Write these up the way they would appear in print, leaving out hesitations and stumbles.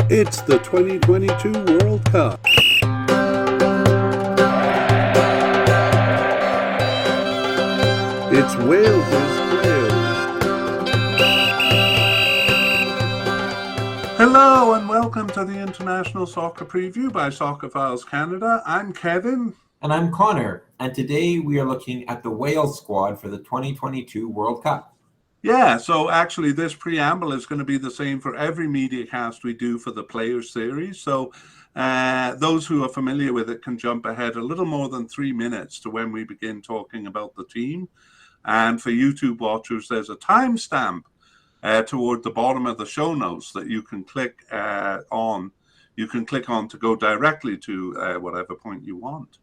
It's the 2022 World Cup. It's Wales's Wales. Hello and welcome to the International Soccer Preview by Soccerphiles Canada. I'm Kevin. And I'm Connor, and today we are looking at the Wales squad for the 2022 World Cup. Yeah, so actually this preamble is going to be the same for every mediacast we do for the Players Series. So those who are familiar with it can jump ahead a little more than 3 minutes to when we begin talking about the team. And for YouTube watchers, there's a timestamp toward the bottom of the show notes that you can click on. You can click on to go directly to whatever point you want.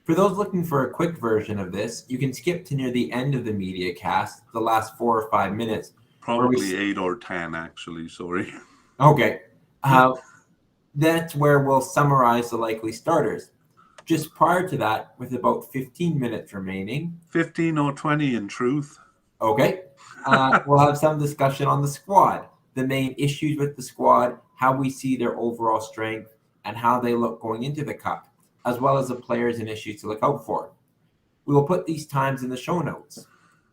For those looking for a quick version of this, you can skip to near the end of the media cast, the last 4 or 5 minutes. Probably 8 or 10, actually, sorry. Okay. That's where we'll summarize the likely starters. Just prior to that, with about 15 minutes remaining. 15 or 20 in truth. Okay. We'll have some discussion on the squad, the main issues with the squad, how we see their overall strength, and how they look going into the Cup, as well as the players and issues to look out for. We will put these times in the show notes.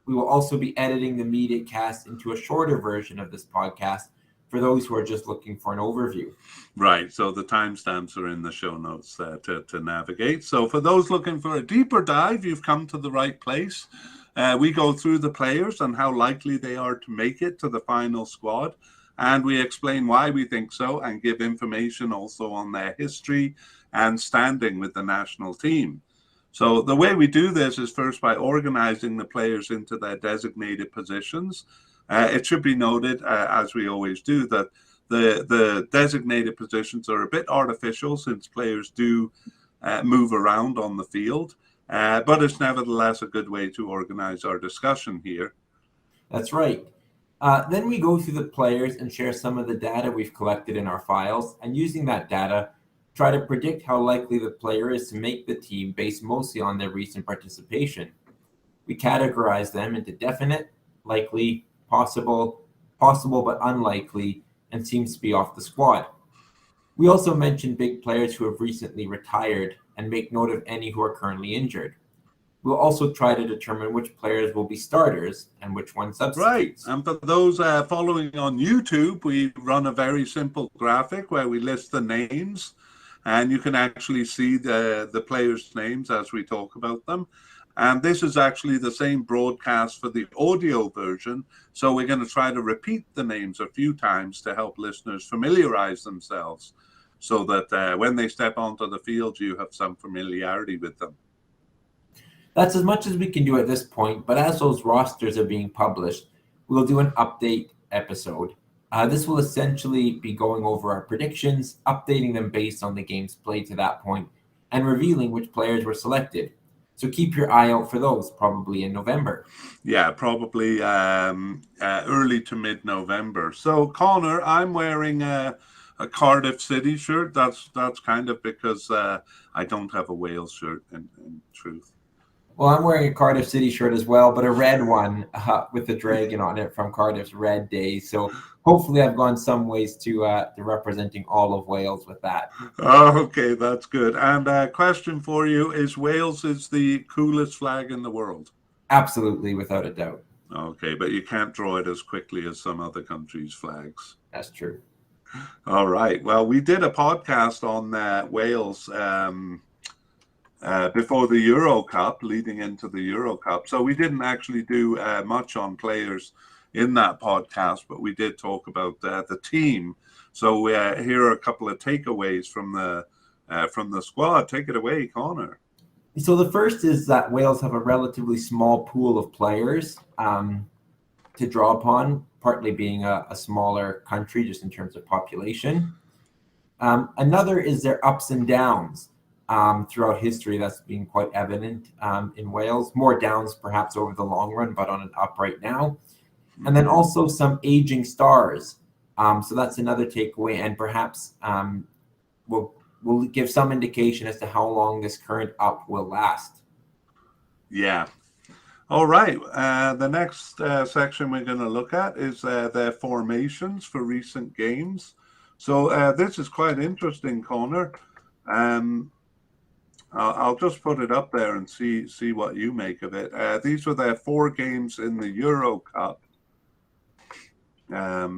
We will also be editing the media cast into a shorter version of this podcast for those who are just looking for an overview. Right, so the timestamps are in the show notes to navigate. So for those looking for a deeper dive, you've come to the right place. We go through the players and how likely they are to make it to the final squad. And we explain why we think so and give information also on their history and standing with the national team. So the way we do this is first by organizing the players into their designated positions. It should be noted, as we always do, that the designated positions are a bit artificial since players do move around on the field. But it's nevertheless a good way to organize our discussion here. That's right. Then we go through the players and share some of the data we've collected in our files, and using that data, try to predict how likely the player is to make the team based mostly on their recent participation. We categorize them into definite, likely, possible but unlikely, and seems to be off the squad. We also mention big players who have recently retired and make note of any who are currently injured. We'll also try to determine which players will be starters and which ones substitutes. Right. And for those following on YouTube, we run a very simple graphic where we list the names, and you can actually see the players' names as we talk about them. And this is actually the same broadcast for the audio version. So we're going to try to repeat the names a few times to help listeners familiarize themselves so that when they step onto the field, you have some familiarity with them. That's as much as we can do at this point, but as those rosters are being published, we'll do an update episode. This will essentially be going over our predictions, updating them based on the games played to that point, and revealing which players were selected. So keep your eye out for those, probably in November. Yeah, probably early to mid-November. So, Connor, I'm wearing a Cardiff City shirt. That's kind of because I don't have a Wales shirt, in truth. Well, I'm wearing a Cardiff City shirt as well, but a red one with the dragon on it from Cardiff's Red Days. So hopefully I've gone some ways to representing all of Wales with that. Oh, okay, that's good. And a question for you, is Wales is the coolest flag in the world? Absolutely, without a doubt. Okay, but you can't draw it as quickly as some other countries' flags. That's true. All right. Well, we did a podcast on Wales before the Euro Cup, leading into the Euro Cup. So we didn't actually do much on players in that podcast, but we did talk about the team. So here are a couple of takeaways from the squad. Take it away, Connor. So the first is that Wales have a relatively small pool of players to draw upon, partly being a smaller country just in terms of population. Another is their ups and downs. Throughout history, that's been quite evident in Wales. More downs perhaps over the long run, but on an up right now. And then also some aging stars. So that's another takeaway, and perhaps we'll give some indication as to how long this current up will last. Yeah. All right. The next section we're going to look at is their formations for recent games. So this is quite interesting, Connor. Um, I'll just put it up there and see what you make of it. These were their 4 games in the Euro Cup. A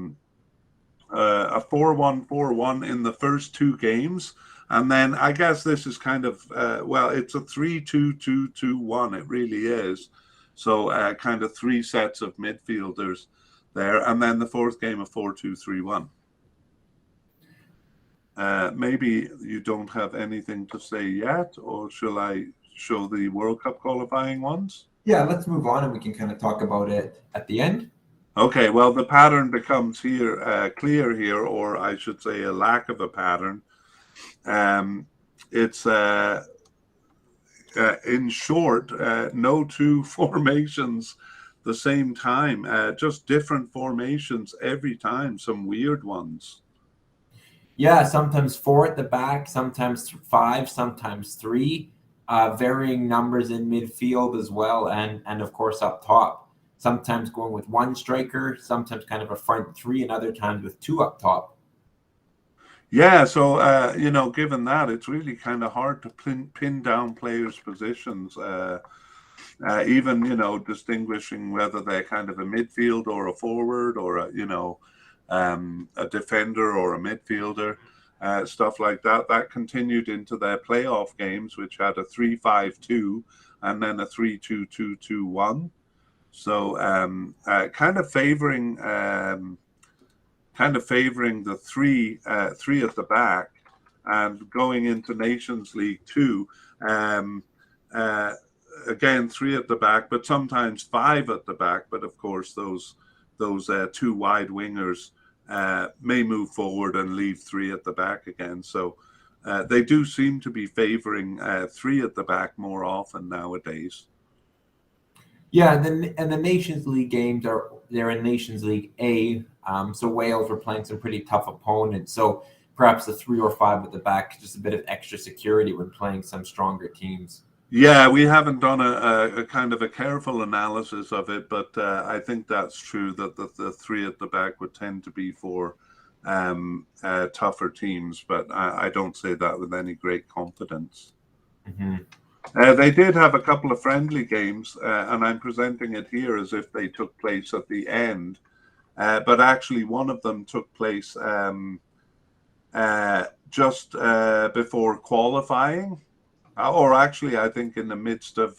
4-1, 4-1 in the first 2 games. And then I guess this is kind of, it's a 3-2-2-2-1. It really is. So kind of 3 sets of midfielders there. And then the 4th game, a 4-2-3-1. Maybe you don't have anything to say yet, or shall I show the World Cup qualifying ones? Yeah, let's move on and we can kind of talk about it at the end. Okay, well, the pattern becomes here clear here, or I should say a lack of a pattern. It's in short, no 2 formations the same time, just different formations every time, some weird ones. Yeah, sometimes 4 at the back, sometimes 5, sometimes 3, varying numbers in midfield as well, and of course up top. Sometimes going with 1 striker, sometimes kind of a front 3, and other times with 2 up top. Yeah, so given that, it's really kind of hard to pin down players' positions. Even distinguishing whether they're kind of a midfield or a forward or a defender or a midfielder, stuff like that. That continued into their playoff games, which had a 3-5-2 and then a 3-2-2-2-1. So kind of favoring the three at the back, and going into Nations League 2. Again, 3 at the back, but sometimes 5 at the back. But of course, those 2 wide wingers may move forward and leave 3 at the back again. So they do seem to be favoring 3 at the back more often nowadays. Yeah, and the Nations League games they're in Nations League A. So Wales were playing some pretty tough opponents. So perhaps a 3 or 5 at the back, just a bit of extra security when playing some stronger teams. Yeah, we haven't done a kind of a careful analysis of it, but I think that's true that the 3 at the back would tend to be for tougher teams, but I don't say that with any great confidence. Mm-hmm. They did have a couple of friendly games, and I'm presenting it here as if they took place at the end, but actually one of them took place just before qualifying. Or actually, I think in the midst of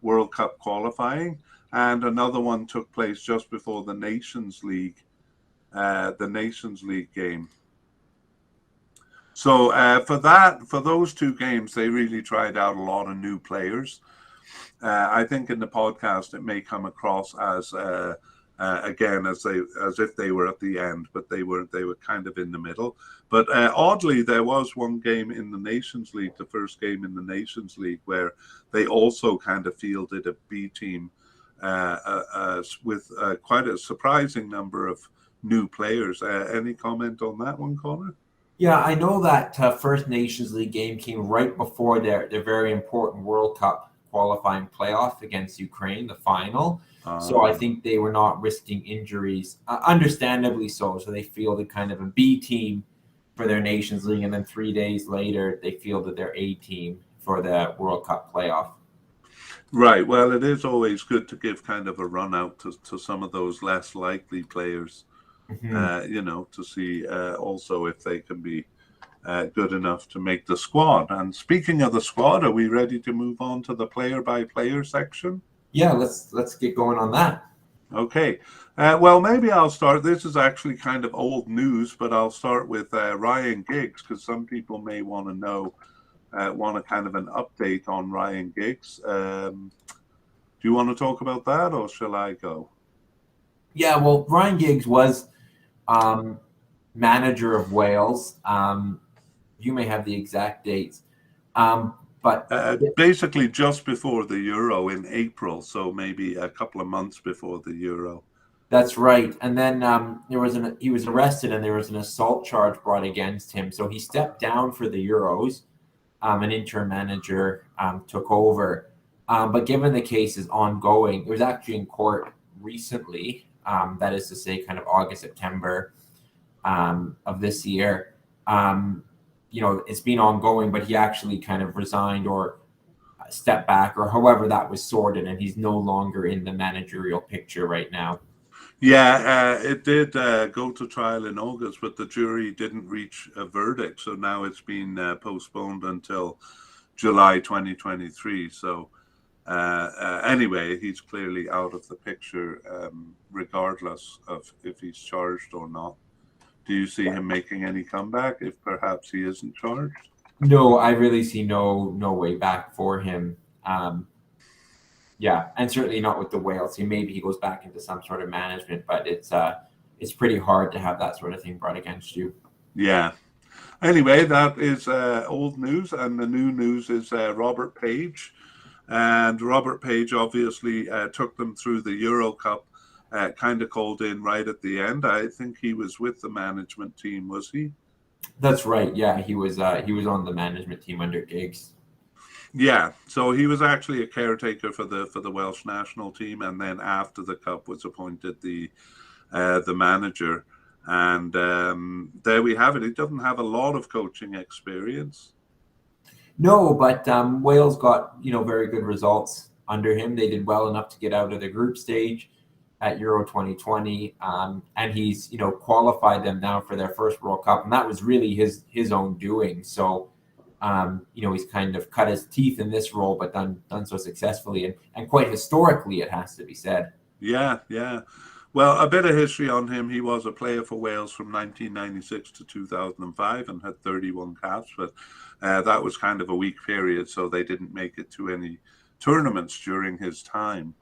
World Cup qualifying, and another one took place just before the Nations League game. So for those 2 games, they really tried out a lot of new players. I think in the podcast it may come across as again as if they were at the end, but they were kind of in the middle. But oddly, there was one game in the Nations League, the first game in the Nations League, where they also kind of fielded a B team with quite a surprising number of new players. Any comment on that one, Connor? Yeah, I know that first Nations League game came right before their very important World Cup qualifying playoff against Ukraine, the final. So I think they were not risking injuries, understandably so. So they fielded kind of a B team for their Nations League, and then 3 days later they fielded their A team for the World Cup playoff. Right. Well, it is always good to give kind of a run out to some of those less likely players, Mm-hmm. to see also if they can be good enough to make the squad. And speaking of the squad, are we ready to move on to the player by player section? Yeah, let's get going on that. Okay. Well, maybe I'll start. This is actually kind of old news, but I'll start with Ryan Giggs, because some people may want to know, want a kind of an update on Ryan Giggs. Do you want to talk about that, or shall I go? Yeah, well, Ryan Giggs was manager of Wales. You may have the exact dates, but Basically just before the Euro in April, so maybe a couple of months before the Euro. that's right. And then he was arrested, and there was an assault charge brought against him. So he stepped down for the Euros. An interim manager took over. But given the case is ongoing, it was actually in court recently. That is to say, kind of August, September. of this year. It's been ongoing, but he actually kind of resigned or stepped back, or however that was sorted, and he's no longer in the managerial picture right now. Yeah, it did go to trial in August, but the jury didn't reach a verdict. So now it's been postponed until July 2023. So anyway, he's clearly out of the picture, regardless of if he's charged or not. Do you see him making any comeback if perhaps he isn't charged? No, I really see no way back for him. Yeah, and certainly not with the Wales. Maybe he goes back into some sort of management, but it's pretty hard to have that sort of thing brought against you. Yeah. Anyway, that is old news, and the new news is Robert Page. And Robert Page obviously took them through the Euro Cup, kind of called in right at the end. I think he was with the management team, was he? That's right. Yeah, he was on the management team under Giggs. Yeah, so he was actually a caretaker for the Welsh national team, and then after the cup was appointed the manager. And there we have it. He doesn't have a lot of coaching experience. No, but Wales got very good results under him. They did well enough to get out of the group stage at Euro 2020, and he's qualified them now for their first World Cup, and that was really his own doing. So he's kind of cut his teeth in this role, but done so successfully and quite historically, it has to be said. Yeah, yeah. Well, a bit of history on him. He was a player for Wales from 1996 to 2005 and had 31 caps, but that was kind of a weak period, so they didn't make it to any tournaments during his time.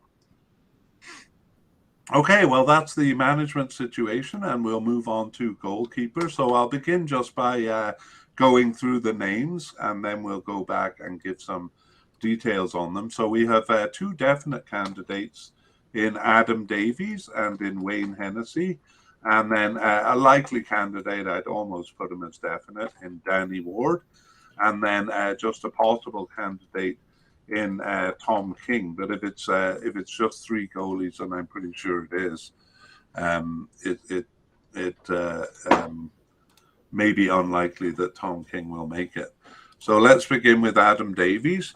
Okay, well, that's the management situation, and we'll move on to goalkeeper. So I'll begin just by going through the names, and then we'll go back and give some details on them. So we have two definite candidates in Adam Davies and in Wayne Hennessy, and then a likely candidate, I'd almost put him as definite, in Danny Ward, and then just a possible candidate in Tom King. But if it's just three goalies, and I'm pretty sure it is, it may be unlikely that Tom King will make it. So let's begin with Adam Davies.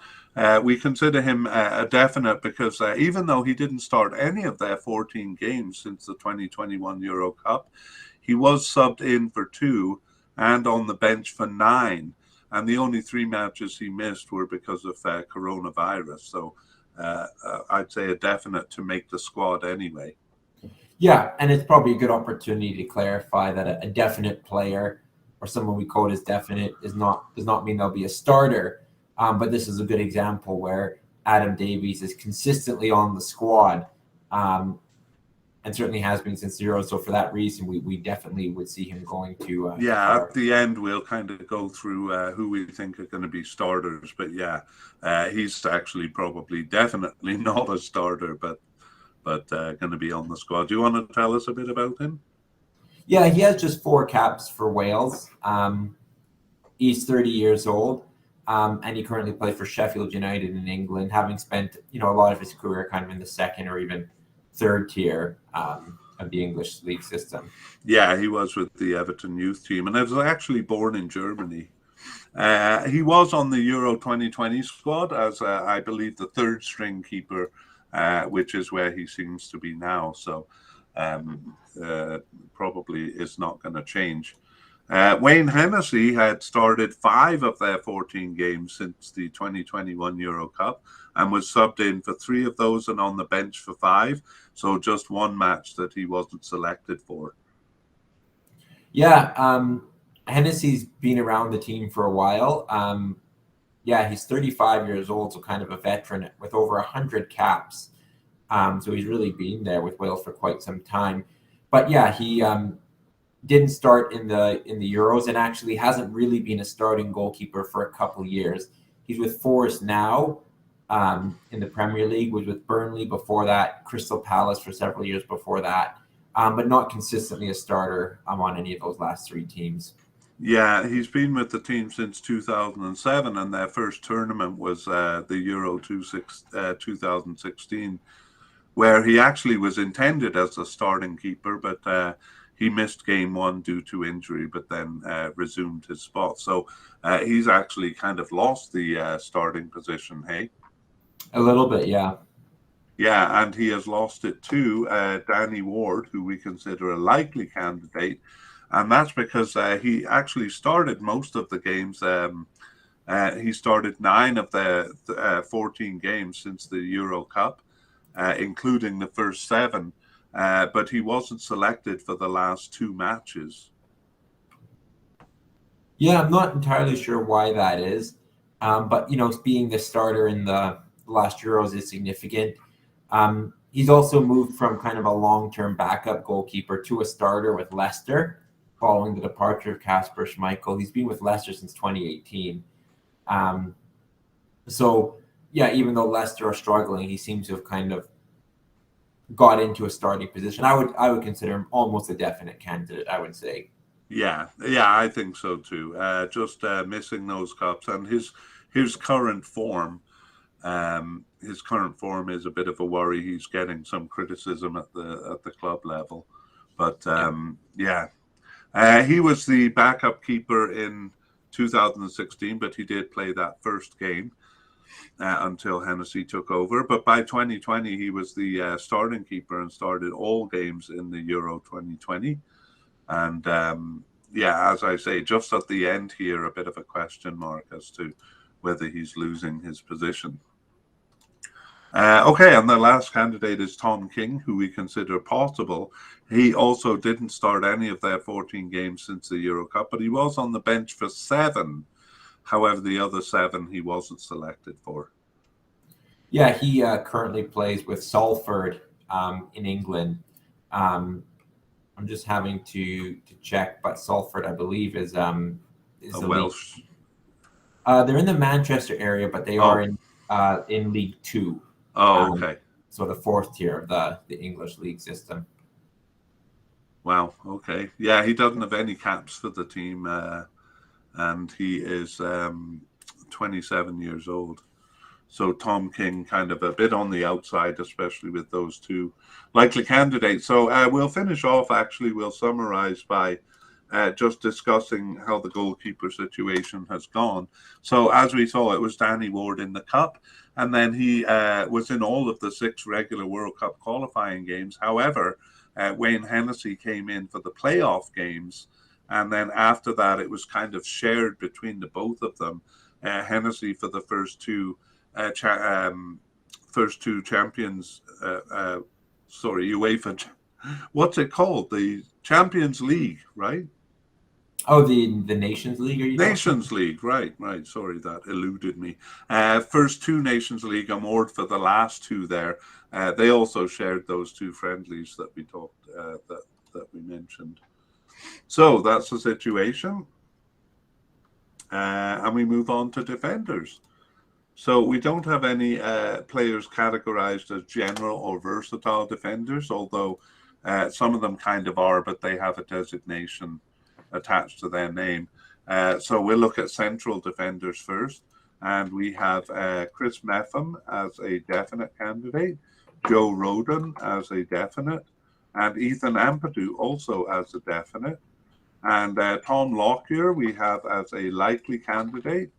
We consider him a definite because even though he didn't start any of their 14 games since the 2021 Euro Cup, he was subbed in for 2 and on the bench for 9. And the only 3 matches he missed were because of coronavirus. So I'd say a definite to make the squad anyway. Yeah, and it's probably a good opportunity to clarify that a definite player or someone we quote as definite does not mean they'll be a starter. But this is a good example where Adam Davies is consistently on the squad, and certainly has been since the Euro. So for that reason, we definitely would see him going to. At the end, we'll kind of go through who we think are going to be starters. But he's actually probably definitely not a starter, but going to be on the squad. Do you want to tell us a bit about him? Yeah, he has just 4 caps for Wales. He's 30 years old. And he currently plays for Sheffield United in England, having spent a lot of his career kind of in the second or even third tier of the English league system. Yeah, he was with the Everton youth team, and he was actually born in Germany. He was on the Euro 2020 squad as I believe the third string keeper, which is where he seems to be now. So probably is not going to change. Wayne Hennessy had started 5 of their 14 games since the 2021 Euro Cup and was subbed in for 3 of those and on the bench for 5. So just 1 match that he wasn't selected for. Yeah, Hennessy's been around the team for a while. He's 35 years old, so kind of a veteran with over 100 caps. So he's really been there with Wales for quite some time. But yeah, he didn't start in the Euros and actually hasn't really been a starting goalkeeper for a couple years. He's with Forest now in the Premier League, was with Burnley before that, Crystal Palace for several years before that, but not consistently a starter on any of those last 3 teams. Yeah, he's been with the team since 2007, and their first tournament was the Euro 2016, where he actually was intended as a starting keeper, but he missed game one due to injury, but then resumed his spot. So he's actually kind of lost the starting position, hey? A little bit, yeah. Yeah, and he has lost it to Danny Ward, who we consider a likely candidate. And that's because he actually started most of the games. He started 9 of the 14 games since the Euro Cup, including the first 7. But he wasn't selected for the last 2 matches. Yeah, I'm not entirely sure why that is. But, being the starter in the last Euros is significant. He's also moved from kind of a long-term backup goalkeeper to a starter with Leicester following the departure of Kasper Schmeichel. He's been with Leicester since 2018. So, yeah, even though Leicester are struggling, he seems to have kind of got into a starting position. I would consider him almost a definite candidate, I would say. Yeah, I think so too. Just missing those cups and his current form. His current form is a bit of a worry. He's getting some criticism at the club level, but he was the backup keeper in 2016, but he did play that first game until Hennessy took over. But by 2020, he was the starting keeper and started all games in the Euro 2020. And as I say, just at the end here, a bit of a question mark as to whether he's losing his position. And the last candidate is Tom King, who we consider possible. He also didn't start any of their 14 games since the Euro Cup, but he was on the bench for 7. However, the other 7 he wasn't selected for. Yeah, he currently plays with Salford in England. I'm just having to check, but Salford, I believe, is Welsh. They're in the Manchester area, but they are in League Two. Oh, okay. So the 4th tier of the English league system. Wow. Okay. Yeah, he doesn't have any caps for the team, and he is 27 years old. So Tom King kind of a bit on the outside, especially with those 2 likely candidates. So we'll finish off, actually, we'll summarize by just discussing how the goalkeeper situation has gone. So as we saw, it was Danny Ward in the Cup, and then he was in all of the 6 regular World Cup qualifying games. However, Wayne Hennessy came in for the playoff games, and then after that, it was kind of shared between the both of them. Hennessy for the first two champions, UEFA, what's it called? The Champions League, right? Oh, the Nations League, are you Nations League, right. Sorry, that eluded me. First 2 Nations League award for the last 2 there. They also shared those 2 friendlies that we talked that we mentioned. So that's the situation. And we move on to defenders. So we don't have any players categorized as general or versatile defenders, although some of them kind of are, but they have a designation attached to their name. So we'll look at central defenders first. And we have Chris Meffam as a definite candidate, Joe Rodon as a definite, and Ethan Ampadu also as a definite. And Tom Lockyer we have as a likely candidate,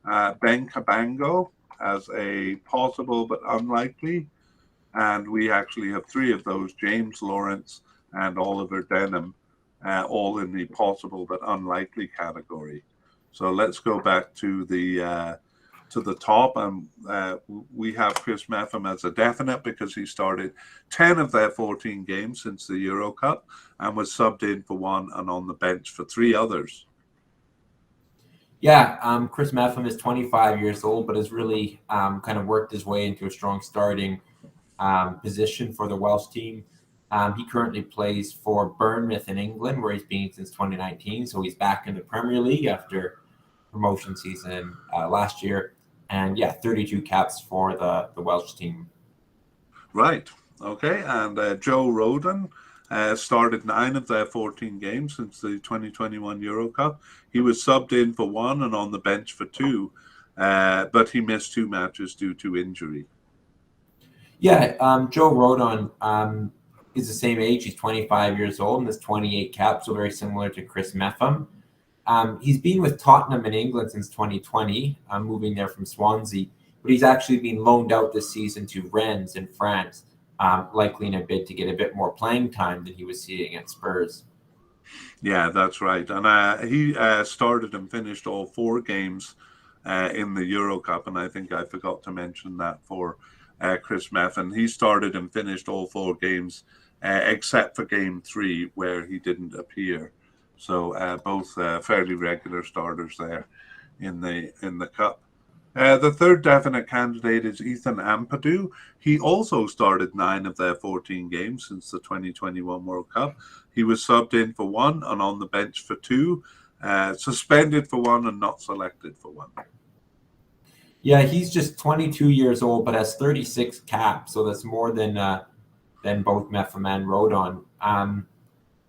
Ben Cabango as a possible but unlikely, and we actually have 3 of those, James Lawrence and Oliver Denham, all in the possible but unlikely category. So let's go back to the top, and we have Chris Meffam as a definite because he started 10 of their 14 games since the Euro Cup and was subbed in for 1 and on the bench for 3 others. Yeah, Chris Meffam is 25 years old, but has really kind of worked his way into a strong starting position for the Welsh team. He currently plays for Bournemouth in England, where he's been since 2019. So he's back in the Premier League after promotion season last year. And 32 caps for the Welsh team. Right. Okay. And Joe Rodon started 9 of their 14 games since the 2021 Euro Cup. He was subbed in for 1 and on the bench for 2, but he missed 2 matches due to injury. Yeah, Joe Rodon, is the same age. He's 25 years old and has 28 caps, so very similar to Chris Metham. He's been with Tottenham in England since 2020, moving there from Swansea, but he's actually been loaned out this season to Rennes in France, likely in a bid to get a bit more playing time than he was seeing at Spurs. Yeah, that's right. And he started and finished all 4 games in the Euro Cup. And I think I forgot to mention that for Chris Metham. He started and finished all 4 games except for game 3, where he didn't appear. So both fairly regular starters there in the Cup. The third definite candidate is Ethan Ampadu. He also started 9 of their 14 games since the 2021 World Cup. He was subbed in for 1 and on the bench for 2, suspended for 1 and not selected for 1. Yeah, he's just 22 years old, but has 36 caps, so that's more than both Metham and Rodon.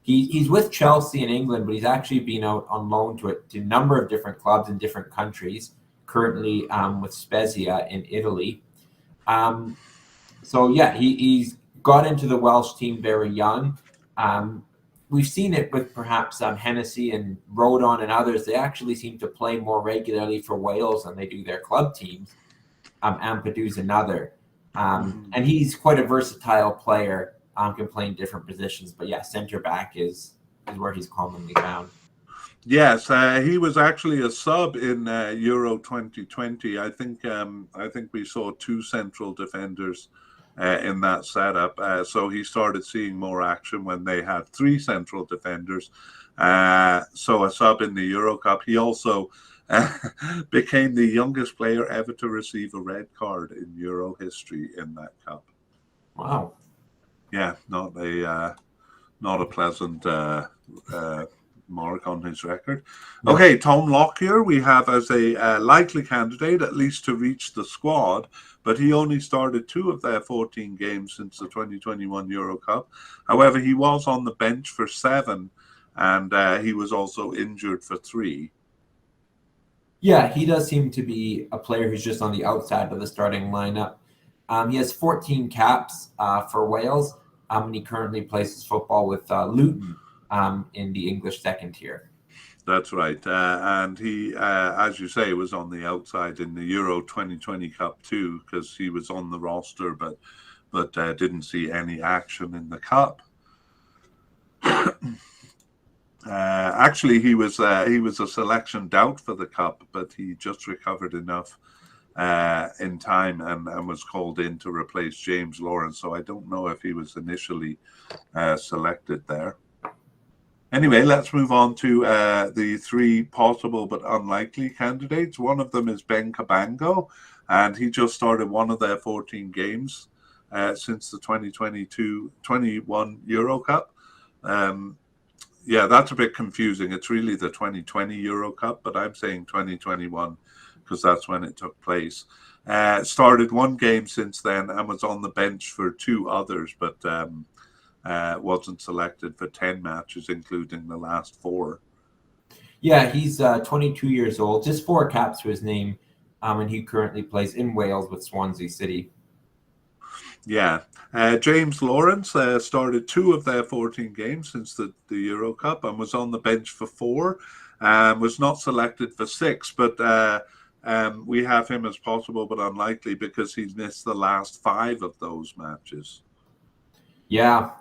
He's with Chelsea in England, but he's actually been out on loan to a number of different clubs in different countries. Currently with Spezia in Italy. So yeah, he's got into the Welsh team very young. We've seen it with perhaps Hennessy and Rodon and others. They actually seem to play more regularly for Wales than they do their club teams. Ampadu's another. And he's quite a versatile player, can play in different positions. But yeah, centre back is where he's commonly found. Yes, he was actually a sub in Euro 2020. I think we saw 2 central defenders in that setup. So he started seeing more action when they had 3 central defenders. So a sub in the Euro Cup. He also became the youngest player ever to receive a red card in Euro history in that cup. Wow. Yeah, not a pleasant mark on his record. Okay, Tom Lockyer we have as a likely candidate, at least to reach the squad, but he only started 2 of their 14 games since the 2021 Euro Cup. However, he was on the bench for 7, and he was also injured for 3. Yeah, he does seem to be a player who's just on the outside of the starting lineup. He has 14 caps for Wales, and he currently plays his football with Luton in the English second tier. That's right. And he, as you say, was on the outside in the Euro 2020 Cup too, because he was on the roster, but didn't see any action in the Cup. Actually, he was a selection doubt for the Cup, but he just recovered enough in time and was called in to replace James Lawrence. So I don't know if he was initially selected there. Anyway, let's move on to the 3 possible but unlikely candidates. One of them is Ben Cabango, and he just started 1 of their 14 games since the 2021 Euro Cup. Yeah, that's a bit confusing. It's really the 2020 Euro Cup, but I'm saying 2021 because that's when it took place. Started 1 game since then and was on the bench for 2 others, but wasn't selected for 10 matches, including the last 4. Yeah, he's 22 years old, just 4 caps to his name, and he currently plays in Wales with Swansea City. Yeah. James Lawrence started 2 of their 14 games since the Euro Cup and was on the bench for 4, was not selected for 6, but we have him as possible but unlikely because he's missed the last 5 of those matches. Yeah,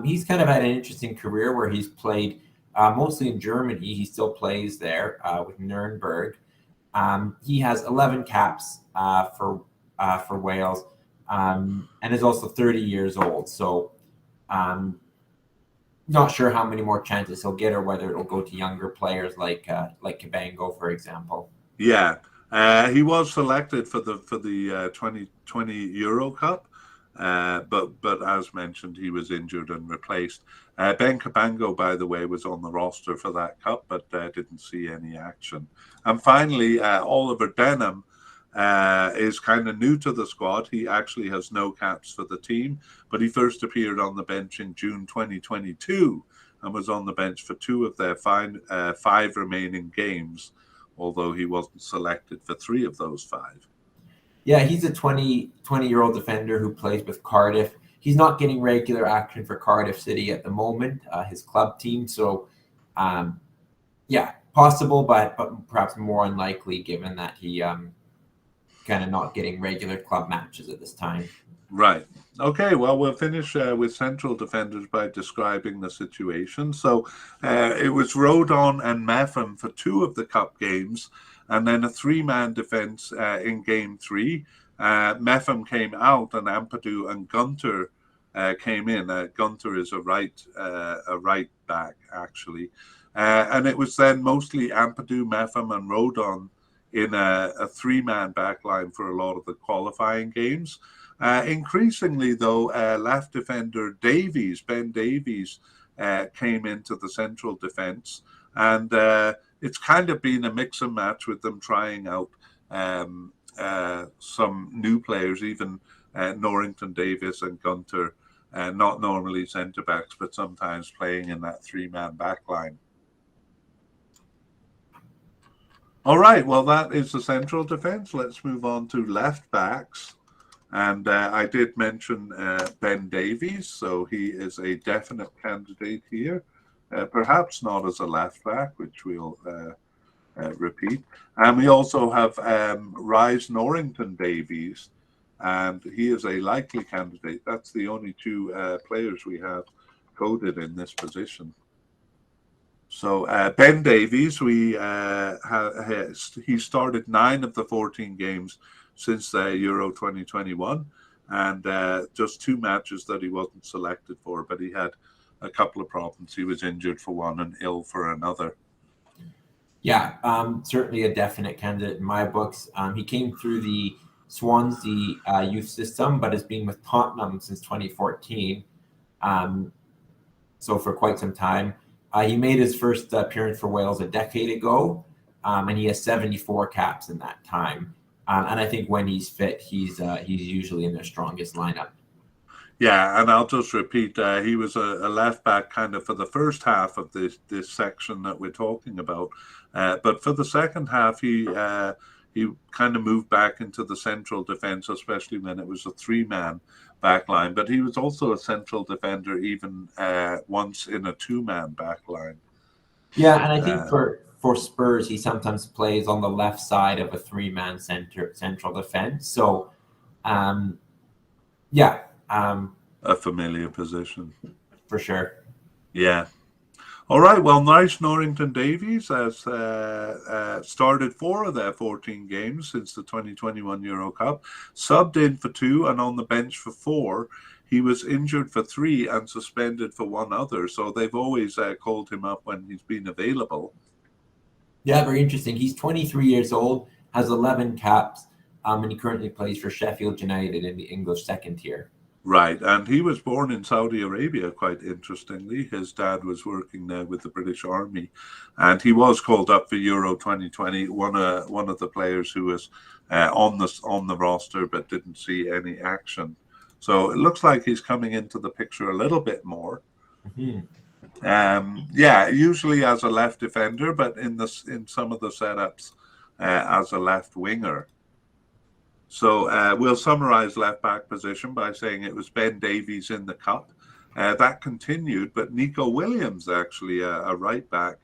he's kind of had an interesting career where he's played mostly in Germany. He still plays there with Nuremberg. He has 11 caps for Wales and is also 30 years old. So not sure how many more chances he'll get or whether it'll go to younger players like Cabango, for example. Yeah, he was selected for the 2020 Euro Cup. But as mentioned, he was injured and replaced. Ben Cabango, by the way, was on the roster for that cup, but didn't see any action. And finally, Oliver Denham is kind of new to the squad. He actually has no caps for the team, but he first appeared on the bench in June 2022 and was on the bench for 2 of their 5 remaining games, although he wasn't selected for 3 of those 5. Yeah, he's a 20-year-old defender who plays with Cardiff. he's not getting regular action for Cardiff City at the moment, his club team. So, yeah, possible, but perhaps more unlikely given that he kind of not getting regular club matches at this time. Right. Okay, well, we'll finish with central defenders by describing the situation. So it was Rodon and Meffam for 2 of the cup games, and then a 3-man defense in game 3. Meffam came out, and Ampadu and Gunter came in. Gunter is a right back, actually. And it was then mostly Ampadu, Meffam, and Rodon in a 3-man back line for a lot of the qualifying games. Increasingly, though, left defender Ben Davies, came into the central defence, and it's kind of been a mix and match with them trying out some new players, even Norrington Davis and Gunter, not normally centre backs, but sometimes playing in that 3-man back line. All right, well, that is the central defence. Let's move on to left backs. And I did mention Ben Davies, so he is a definite candidate here. Perhaps not as a left back, which we'll repeat. And we also have Rise Norrington Davies, and he is a likely candidate. That's the only 2 players we have coded in this position. So Ben Davies, he started 9 of the 14 games since Euro 2021, and just 2 matches that he wasn't selected for, but he had a couple of problems. He was injured for one and ill for another. Yeah, certainly a definite candidate in my books. He came through the Swansea youth system, but has been with Tottenham since 2014, so for quite some time. He made his first appearance for Wales a decade ago, and he has 74 caps in that time. And I think when he's fit, he's usually in their strongest lineup. Yeah, and I'll just repeat, he was a left back kind of for the first half of this section that we're talking about. But for the second half, he kind of moved back into the central defence, especially when it was a 3-man back line. But he was also a central defender even once in a 2-man back line. Yeah, and I think for Spurs, he sometimes plays on the left side of a 3-man central defense. So, yeah. A familiar position. For sure. Yeah. All right. Well, Nice Norrington Davies has started 4 of their 14 games since the 2021 Euro Cup, subbed in for 2 and on the bench for 4. He was injured for 3 and suspended for 1 other. So they've always called him up when he's been available. Yeah, very interesting. He's 23 years old, has 11 caps, and he currently plays for Sheffield United in the English 2nd tier. Right, and he was born in Saudi Arabia, quite interestingly. His dad was working there with the British Army, and he was called up for Euro 2020, one of the players who was on the roster but didn't see any action. So it looks like he's coming into the picture a little bit more. Mm-hmm. Yeah, usually as a left defender, but in some of the setups as a left winger. So we'll summarize left back position by saying it was Ben Davies in the cup. That continued, but Nico Williams, actually a right back,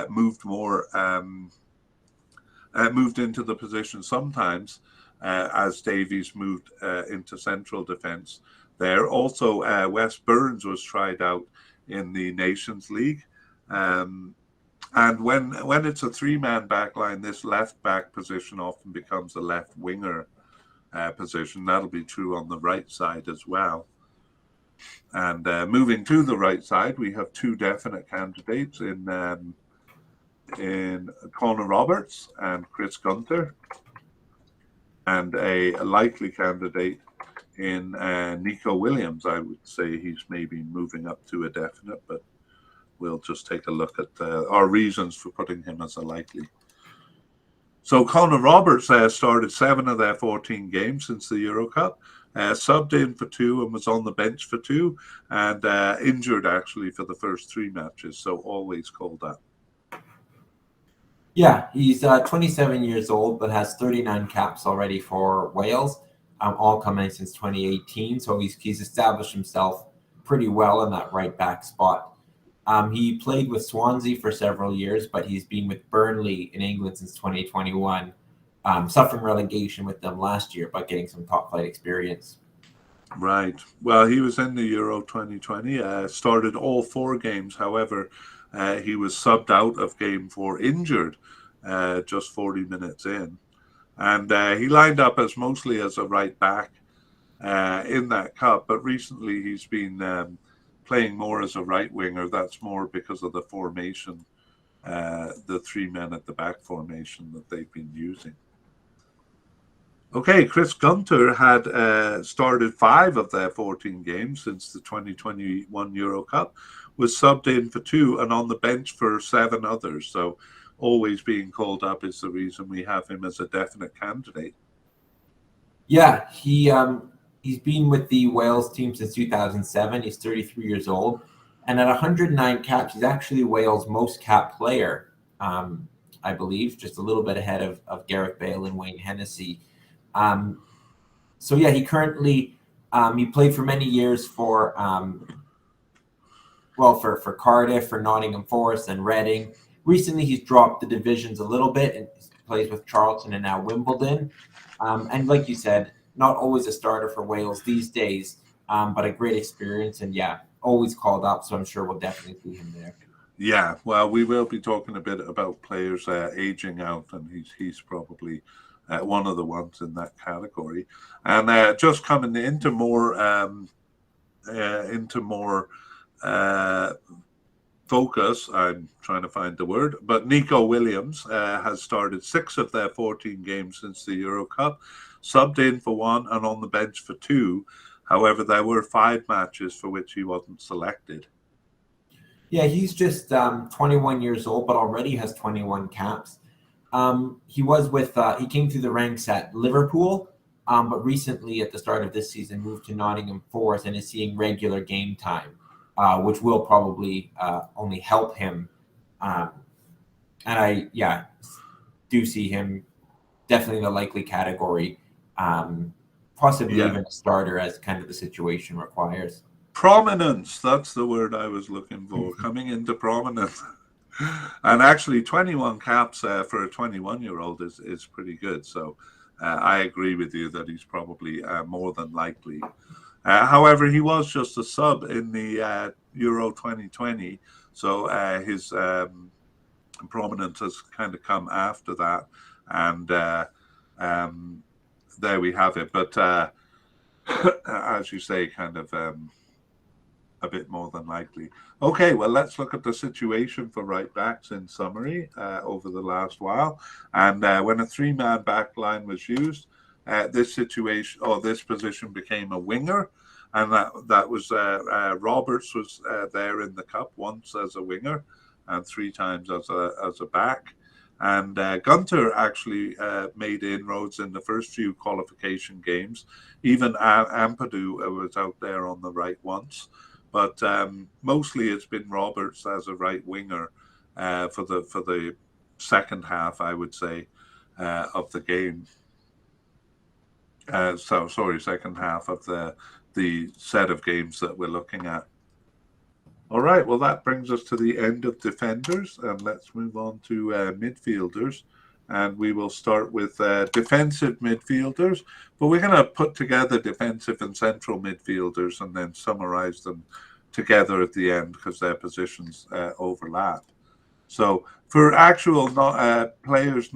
moved into the position sometimes as Davies moved into central defence. There also Wes Burns was tried out in the Nations League. And when it's a 3-man back line, this left back position often becomes a left winger position. That'll be true on the right side as well. And moving to the right side, we have 2 definite candidates in Connor Roberts and Chris Gunter, and a likely candidate in Nico Williams. I would say he's maybe moving up to a definite, but we'll just take a look at our reasons for putting him as a likely. So Connor Roberts started 7 of their 14 games since the Euro Cup, subbed in for 2 and was on the bench for 2, and injured actually for the first 3 matches, so always called up. Yeah, he's 27 years old, but has 39 caps already for Wales. all coming since 2018. So he's established himself pretty well in that right back spot. He played with Swansea for several years, but he's been with Burnley in England since 2021, suffering relegation with them last year, but getting some top flight experience. Right. Well, he was in the Euro 2020, started all 4 games. However, he was subbed out of game 4 injured just 40 minutes in. And he lined up as mostly as a right back in that cup, but recently he's been playing more as a right winger. That's more because of the formation, the 3 men at the back formation that they've been using. Okay, Chris Gunter had started 5 of their 14 games since the 2021 Euro Cup, was subbed in for 2 and on the bench for 7 others. So always being called up is the reason we have him as a definite candidate. Yeah, he's been with the Wales team since 2007. He's 33 years old. And at 109 caps, he's actually Wales' most capped player, I believe, just a little bit ahead of Gareth Bale and Wayne Hennessy. So yeah, he currently he played for many years for Cardiff, for Nottingham Forest, and Reading. Recently, he's dropped the divisions a little bit and plays with Charlton and now Wimbledon. And like you said, not always a starter for Wales these days, but a great experience, and yeah, always called up. So I'm sure we'll definitely see him there. Yeah, well, we will be talking a bit about players aging out, and he's probably one of the ones in that category. And just coming into more focus, I'm trying to find the word, but Nico Williams has started 6 of their 14 games since the Euro Cup, subbed in for 1 and on the bench for 2. However, there were 5 matches for which he wasn't selected. Yeah, he's just 21 years old, but already has 21 caps. He came through the ranks at Liverpool, but recently at the start of this season moved to Nottingham Forest and is seeing regular game time, which will probably only help him. And I do see him definitely in the likely category, possibly even a starter as kind of the situation requires. Prominence, that's the word I was looking for, coming into prominence. And actually 21 caps for a 21-year-old is pretty good. So I agree with you that he's probably more than likely. However, he was just a sub in the Euro 2020. So his prominence has kind of come after that. And there we have it. But as you say, kind of a bit more than likely. Okay, well, let's look at the situation for right backs in summary over the last while. And when a 3-man back line was used, this position became a winger, and that was Roberts was there in the cup once as a winger and 3 times as a back. And Gunter actually made inroads in the first few qualification games. Even Ampadu was out there on the right once. But mostly it's been Roberts as a right winger for the second half, I would say, of the game. Second half of the set of games that we're looking at. All right, well, that brings us to the end of defenders, and let's move on to midfielders. And we will start with defensive midfielders, but we're going to put together defensive and central midfielders and then summarize them together at the end because their positions overlap. So for actual players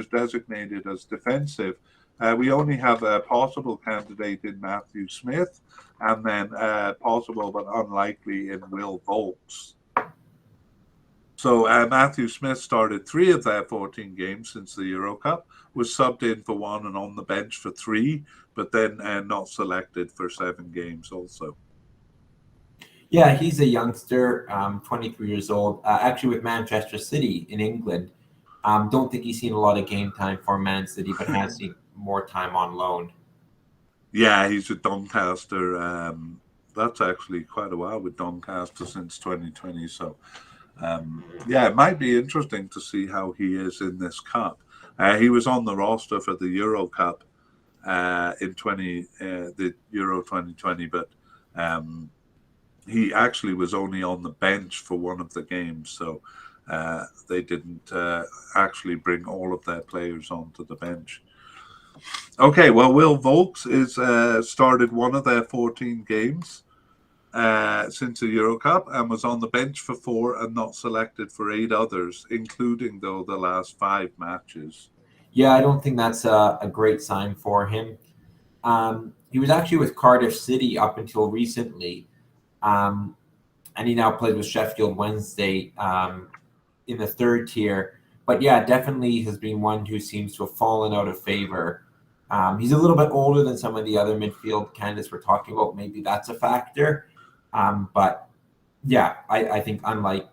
designated as defensive, we only have a possible candidate in Matthew Smith, and then possible but unlikely in Will Volks. So Matthew Smith started 3 of their 14 games since the Euro Cup, was subbed in for 1 and on the bench for 3, but then not selected for 7 games also. Yeah, he's a youngster, 23 years old, actually with Manchester City in England. Don't think he's seen a lot of game time for Man City, but has seen more time on loan. Yeah, he's with Doncaster. That's actually quite a while with Doncaster since 2020. So, it might be interesting to see how he is in this cup. He was on the roster for the Euro Cup in the Euro 2020, but he actually was only on the bench for one of the games, so they didn't actually bring all of their players onto the bench. Okay, well, Will Volks is started one of their 14 games since the Euro Cup and was on the bench for 4 and not selected for 8 others, including, though, the last 5 matches. Yeah, I don't think that's a great sign for him. He was actually with Cardiff City up until recently, and he now plays with Sheffield Wednesday in the 3rd tier. But yeah, definitely has been one who seems to have fallen out of favor. He's a little bit older than some of the other midfield candidates we're talking about. Maybe that's a factor. But yeah, I think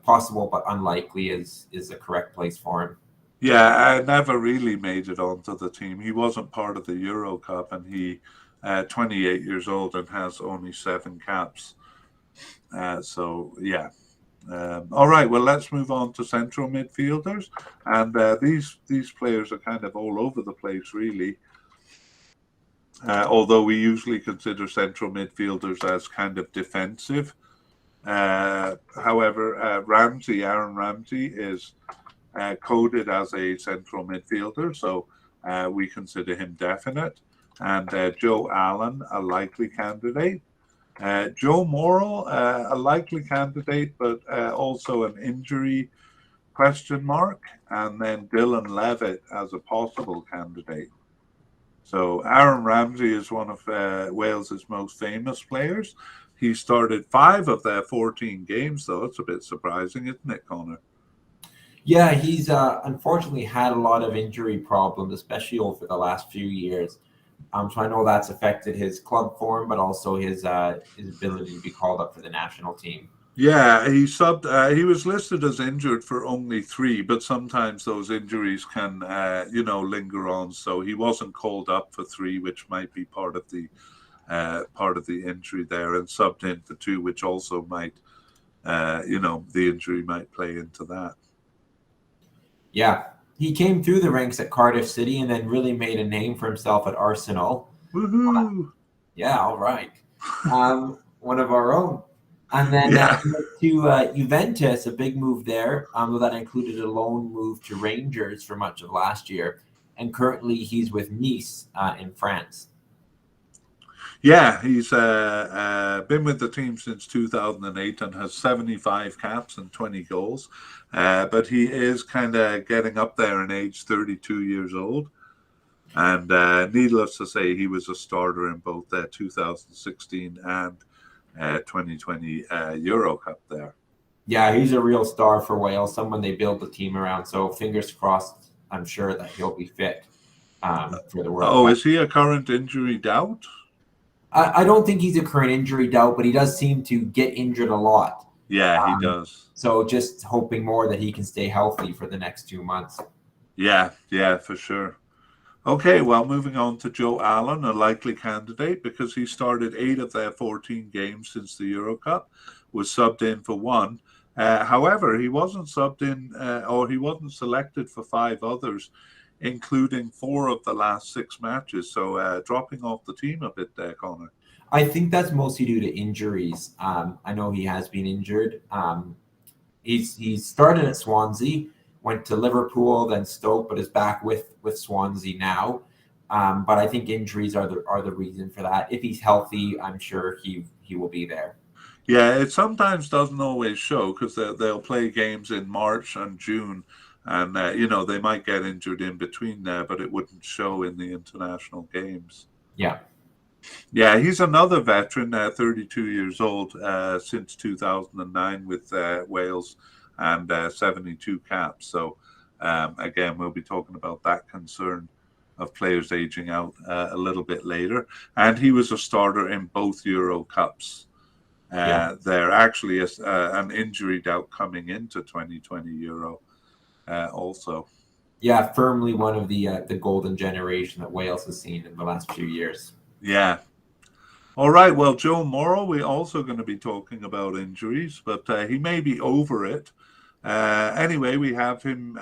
possible but unlikely is the correct place for him. Yeah, I never really made it onto the team. He wasn't part of the Euro Cup, and he 28 years old and has only 7 caps. So yeah. All right, well, let's move on to central midfielders, and these players are kind of all over the place, really. Although we usually consider central midfielders as kind of defensive. However, Aaron Ramsey is coded as a central midfielder, so we consider him definite. And Joe Allen, a likely candidate. Joe Morrell, a likely candidate, but also an injury question mark. And then Dylan Levitt as a possible candidate. So Aaron Ramsey is one of Wales's most famous players. He started 5 of their 14 games, though. It's a bit surprising, isn't it, Connor? Yeah, he's unfortunately had a lot of injury problems, especially over the last few years. So I know that's affected his club form, but also his ability to be called up for the national team. Yeah, he subbed. He was listed as injured for only 3, but sometimes those injuries can, linger on. So he wasn't called up for 3, which might be part of the injury there, and subbed in for 2, which also might, the injury might play into that. Yeah, he came through the ranks at Cardiff City and then really made a name for himself at Arsenal. Woohoo! Yeah, all right. One of our own. And then to Juventus, a big move there. That included a loan move to Rangers for much of last year. And currently he's with Nice in France. Yeah, he's been with the team since 2008 and has 75 caps and 20 goals. But he is kind of getting up there in age, 32 years old. And needless to say, he was a starter in both 2016 and 2020 Euro Cup there. Yeah, he's a real star for Wales, someone they build the team around. So fingers crossed, I'm sure that he'll be fit for the World Cup. Is he a current injury doubt? I don't think he's a current injury doubt, but he does seem to get injured a lot. Yeah, he does. So just hoping more that he can stay healthy for the next 2 months. Yeah, for sure. Okay, well, moving on to Joe Allen, a likely candidate because he started 8 of their 14 games since the Euro Cup, was subbed in for 1. However, he wasn't subbed in or he wasn't selected for 5 others, including 4 of the last 6 matches. So dropping off the team a bit there, Connor. I think that's mostly due to injuries. I know he has been injured. He started at Swansea, went to Liverpool, then Stoke, but is back with Swansea now. But I think injuries are the reason for that. If he's healthy, I'm sure he will be there. Yeah, it sometimes doesn't always show because they'll play games in March and June, and they might get injured in between there, but it wouldn't show in the international games. Yeah, he's another veteran, 32 years old, since 2009 with Wales, and 72 caps. So again, we'll be talking about that concern of players aging out a little bit later. And he was a starter in both Euro Cups. There actually is an injury doubt coming into 2020 Euro also. Yeah, firmly one of the golden generation that Wales has seen in the last few years. Yeah. All right. Well, Joe Morrell, we're also going to be talking about injuries, but he may be over it. Anyway, we have him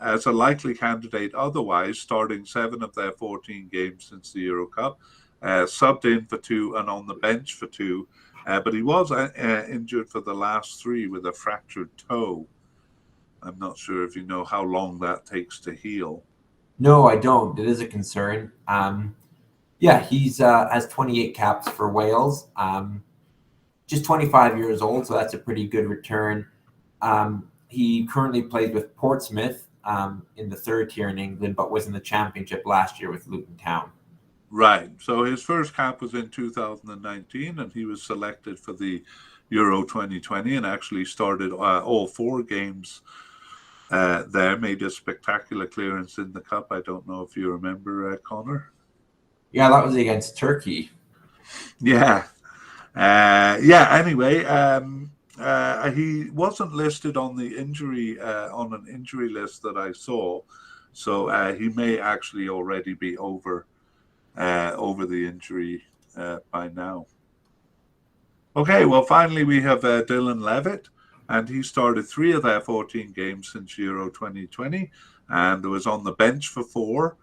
as a likely candidate otherwise, starting 7 of their 14 games since the Euro Cup, subbed in for 2 and on the bench for 2. But he was injured for the last 3 with a fractured toe. I'm not sure if you know how long that takes to heal. No, I don't. It is a concern. Yeah, he's has 28 caps for Wales. Just 25 years old, so that's a pretty good return. He currently plays with Portsmouth in the 3rd tier in England, but was in the Championship last year with Luton Town. Right. So his first cap was in 2019, and he was selected for the Euro 2020 and actually started all 4 games there, made a spectacular clearance in the cup. I don't know if you remember, Connor. Yeah, that was against Turkey. Yeah. Anyway, he wasn't listed on the injury on an injury list that I saw, so he may actually already be over the injury by now. Okay, well, finally we have Dylan Levitt, and he started 3 of their 14 games since Euro 2020, and was on the bench for 4,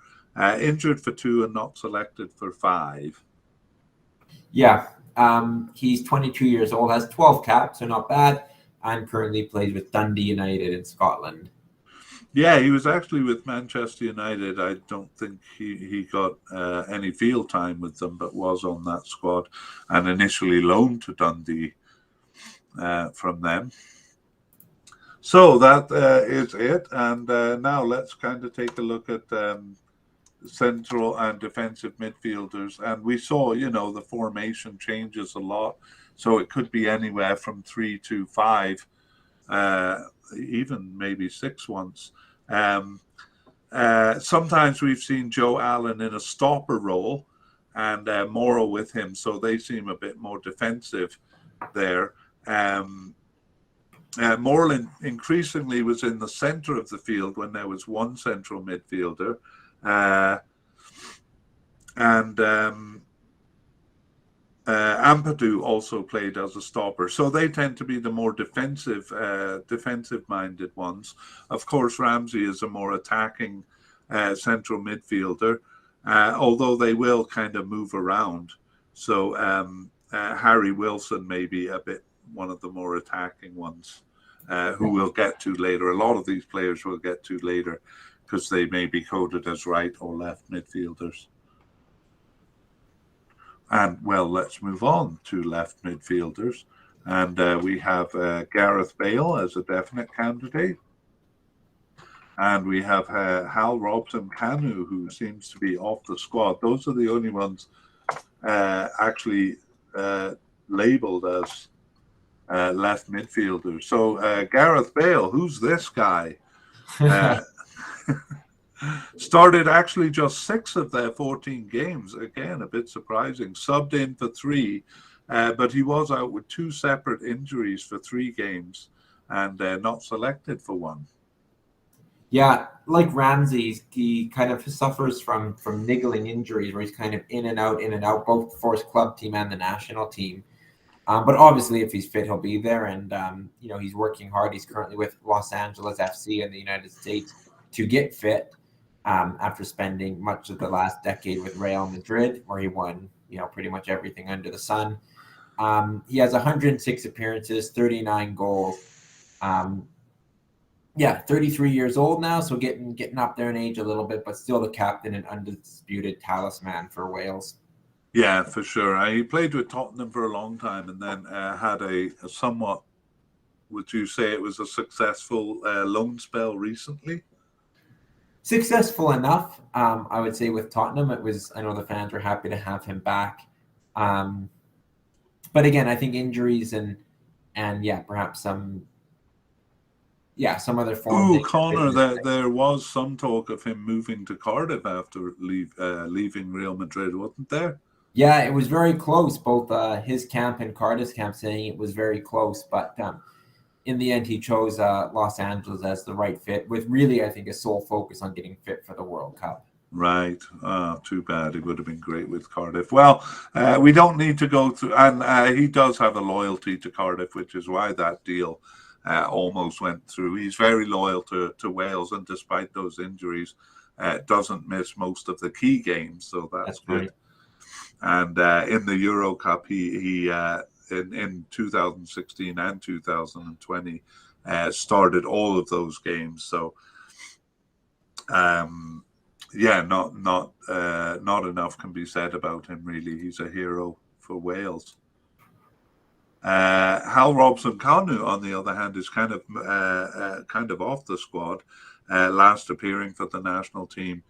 injured for 2, and not selected for 5. Yeah, he's 22 years old, has 12 caps, so not bad, and currently plays with Dundee United in Scotland. Yeah, he was actually with Manchester United. I don't think he got any field time with them, but was on that squad and initially loaned to Dundee from them. So that is it. And now let's kind of take a look at central and defensive midfielders. And we saw, the formation changes a lot. So it could be anywhere from 3 to 5, even maybe 6 once. Sometimes we've seen Joe Allen in a stopper role and Morrow with him. So they seem a bit more defensive there. Moreland increasingly was in the center of the field when there was one central midfielder. Ampadu also played as a stopper. So they tend to be the more defensive-minded ones. Of course, Ramsey is a more attacking central midfielder, although they will kind of move around. So Harry Wilson may be a bit one of the more attacking ones, who we'll get to later. A lot of these players we'll get to later because they may be coded as right or left midfielders. And, well, let's move on to left midfielders. And we have Gareth Bale as a definite candidate. And we have Hal Robson-Kanu, who seems to be off the squad. Those are the only ones actually labeled as left midfielders. So Gareth Bale, who's this guy? Started actually just 6 of their 14 games. Again, a bit surprising. Subbed in for 3, but he was out with 2 separate injuries for 3 games and not selected for 1. Yeah, like Ramsey, he kind of suffers from niggling injuries where he's kind of in and out, both for his club team and the national team. But obviously, if he's fit, he'll be there. And, he's working hard. He's currently with Los Angeles FC in the United States to get fit after spending much of the last decade with Real Madrid, where he won, pretty much everything under the sun. He has 106 appearances, 39 goals. 33 years old now, so getting up there in age a little bit, but still the captain and undisputed talisman for Wales. Yeah, for sure. He played with Tottenham for a long time and then had a somewhat, would you say it was a successful loan spell recently? Successful enough, I would say, with Tottenham. It was, I know the fans were happy to have him back. But again, I think injuries and perhaps some other form. Ooh, Connor, there was some talk of him moving to Cardiff after leaving Real Madrid, wasn't there? Yeah, it was very close, both his camp and Cardiff's camp saying it was very close. But in the end, he chose Los Angeles as the right fit, with really, I think, a sole focus on getting fit for the World Cup. Right. Too bad. It would have been great with Cardiff. Well, we don't need to go through, and he does have a loyalty to Cardiff, which is why that deal almost went through. He's very loyal to Wales, and despite those injuries, doesn't miss most of the key games, so that's good. Right. And in the Euro Cup, he in 2016 and 2020 started all of those games. So yeah, not enough can be said about him. Really, he's a hero for Wales. Hal Robson-Kanu, on the other hand, is kind of off the squad. Last appearing for the national team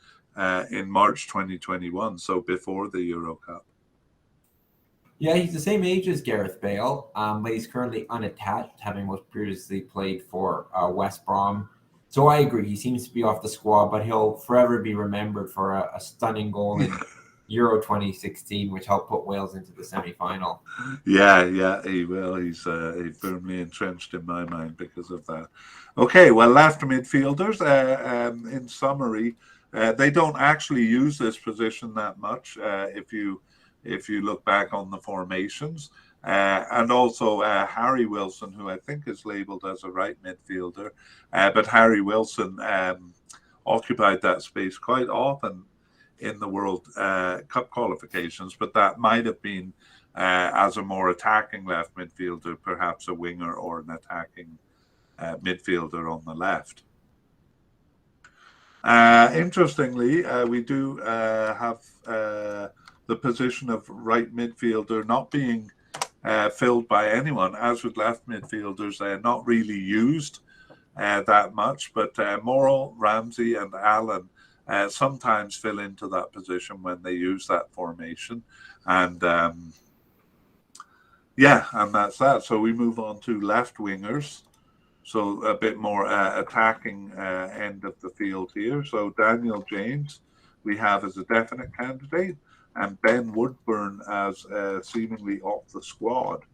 in March 2021, so before the Euro Cup. Yeah, he's the same age as Gareth Bale, but he's currently unattached, having most previously played for West Brom. So I agree, he seems to be off the squad, but he'll forever be remembered for a stunning goal in Euro 2016, which helped put Wales into the semi-final. Yeah, he will. He's firmly entrenched in my mind because of that. Okay, well, left midfielders, in summary, they don't actually use this position that much if you look back on the formations. And also Harry Wilson, who I think is labelled as a right midfielder, but Harry Wilson occupied that space quite often in the World Cup qualifications, but that might have been as a more attacking left midfielder, perhaps a winger or an attacking midfielder on the left. Interestingly, we do have the position of right midfielder not being filled by anyone, as with left midfielders, not really used that much, but Morrell, Ramsey and Allen sometimes fill into that position when they use that formation. And yeah, and that's that. So we move on to left wingers. So a bit more attacking end of the field here. So Daniel James we have as a definite candidate, and Ben Woodburn as seemingly off the squad.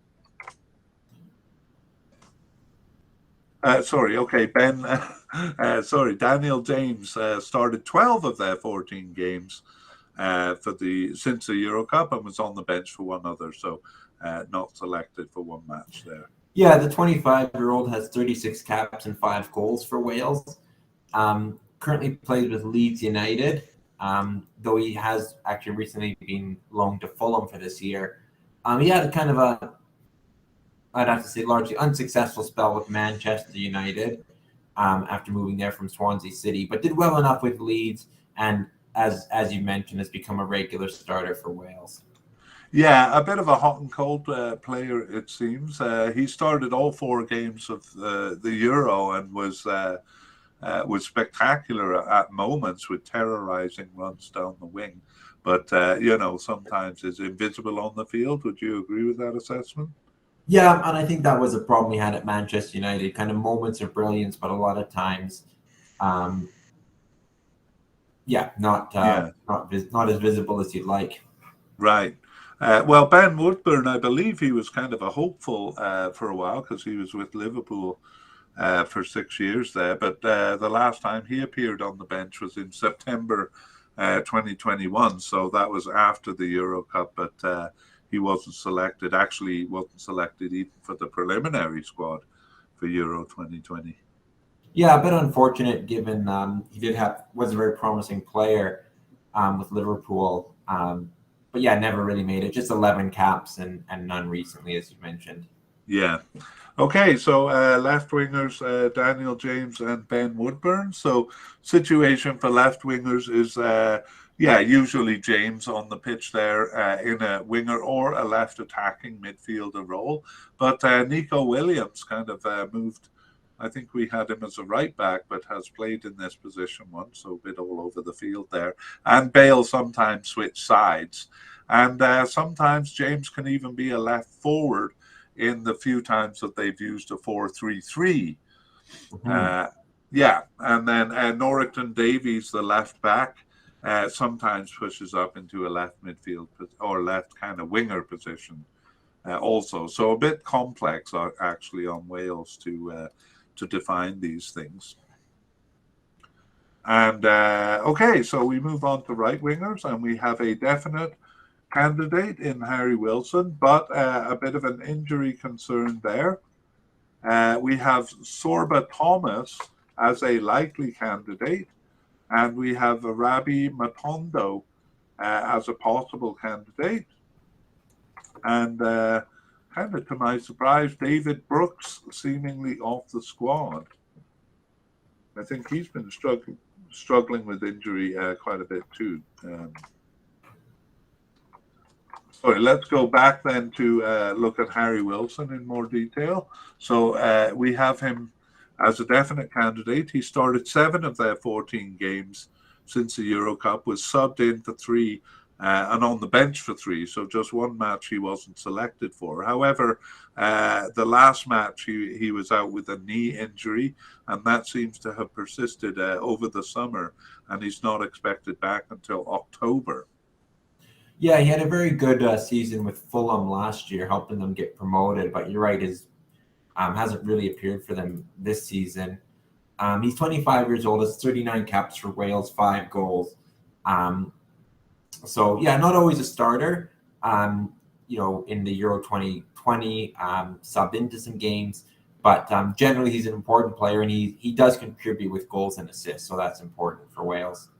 Daniel James started 12 of their 14 games since the Euro Cup and was on the bench for one other, so not selected for one match there. Yeah, the 25-year-old has 36 caps and 5 goals for Wales. Currently plays with Leeds United, though he has actually recently been loaned to Fulham for this year. He had kind of I'd have to say, largely unsuccessful spell with Manchester United after moving there from Swansea City, but did well enough with Leeds, and as you mentioned, has become a regular starter for Wales. Yeah, a bit of a hot and cold player, it seems. He started all 4 games of the Euro and was spectacular at moments with terrorizing runs down the wing. But, sometimes is invisible on the field. Would you agree with that assessment? Yeah, and I think that was a problem we had at Manchester United. Kind of moments of brilliance, but a lot of times, not as visible as you'd like. Right. Well, Ben Woodburn, I believe he was kind of a hopeful for a while because he was with Liverpool for 6 years there. But the last time he appeared on the bench was in September 2021. So that was after the Euro Cup, but he wasn't selected. Actually, he wasn't selected even for the preliminary squad for Euro 2020. Yeah, a bit unfortunate given he was a very promising player with Liverpool. But yeah, never really made it. Just 11 caps and none recently, as you mentioned. Yeah. Okay, so left wingers, Daniel James and Ben Woodburn. So situation for left wingers is, usually James on the pitch there in a winger or a left attacking midfielder role. But Nico Williams kind of moved. I think we had him as a right back, but has played in this position once, so a bit all over the field there. And Bale sometimes switch sides. And sometimes James can even be a left forward in the few times that they've used a 4-3-3. And then Norrington Davies, the left back, sometimes pushes up into a left midfield or left kind of winger position also. So a bit complex actually on Wales to define these things. And okay, so we move on to right wingers, and we have a definite candidate in Harry Wilson, but a bit of an injury concern there. We have Sorba Thomas as a likely candidate, and we have Arabi Matondo as a possible candidate. And kind of to my surprise, David Brooks seemingly off the squad. I think he's been struggling with injury quite a bit too. Sorry, let's go back then to look at Harry Wilson in more detail. So we have him as a definite candidate. He started 7 of their 14 games since the Euro Cup, was subbed in for 3 and on the bench for 3. So just one match he wasn't selected for. However, the last match he was out with a knee injury, and that seems to have persisted over the summer, and he's not expected back until October. Yeah, he had a very good season with Fulham last year, helping them get promoted. But you're right, his hasn't really appeared for them this season. He's 25 years old, has 39 caps for Wales, 5 goals. So yeah, not always a starter. In the Euro 2020, subbed into some games, but generally he's an important player, and he does contribute with goals and assists, so that's important for Wales.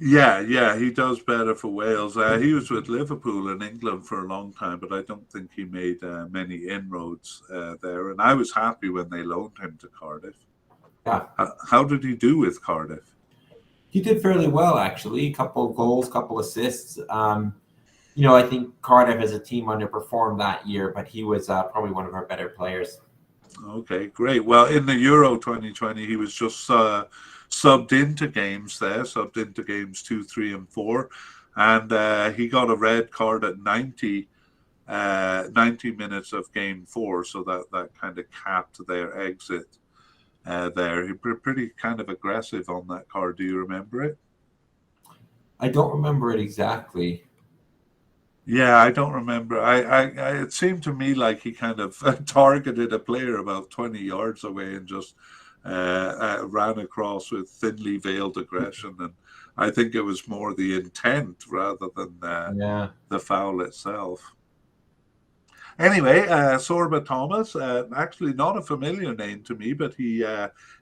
Yeah, he does better for Wales. He was with Liverpool in England for a long time, but I don't think he made many inroads there. And I was happy when they loaned him to Cardiff. Yeah. How did he do with Cardiff? He did fairly well, actually. A couple of goals, couple assists. I think Cardiff as a team underperformed that year, but he was probably one of our better players. Okay, great. Well, in the Euro 2020, he was just subbed into games 2, 3, and 4, and he got a red card at 90 minutes of game 4, so that kind of capped their exit there. He pretty kind of aggressive on that card. Do you remember it? I don't remember it exactly. Yeah, I don't remember. It seemed to me like he kind of targeted a player about 20 yards away and just ran across with thinly veiled aggression, and I think it was more the intent rather than the foul itself. Anyway, Sorba Thomas, actually not a familiar name to me, but he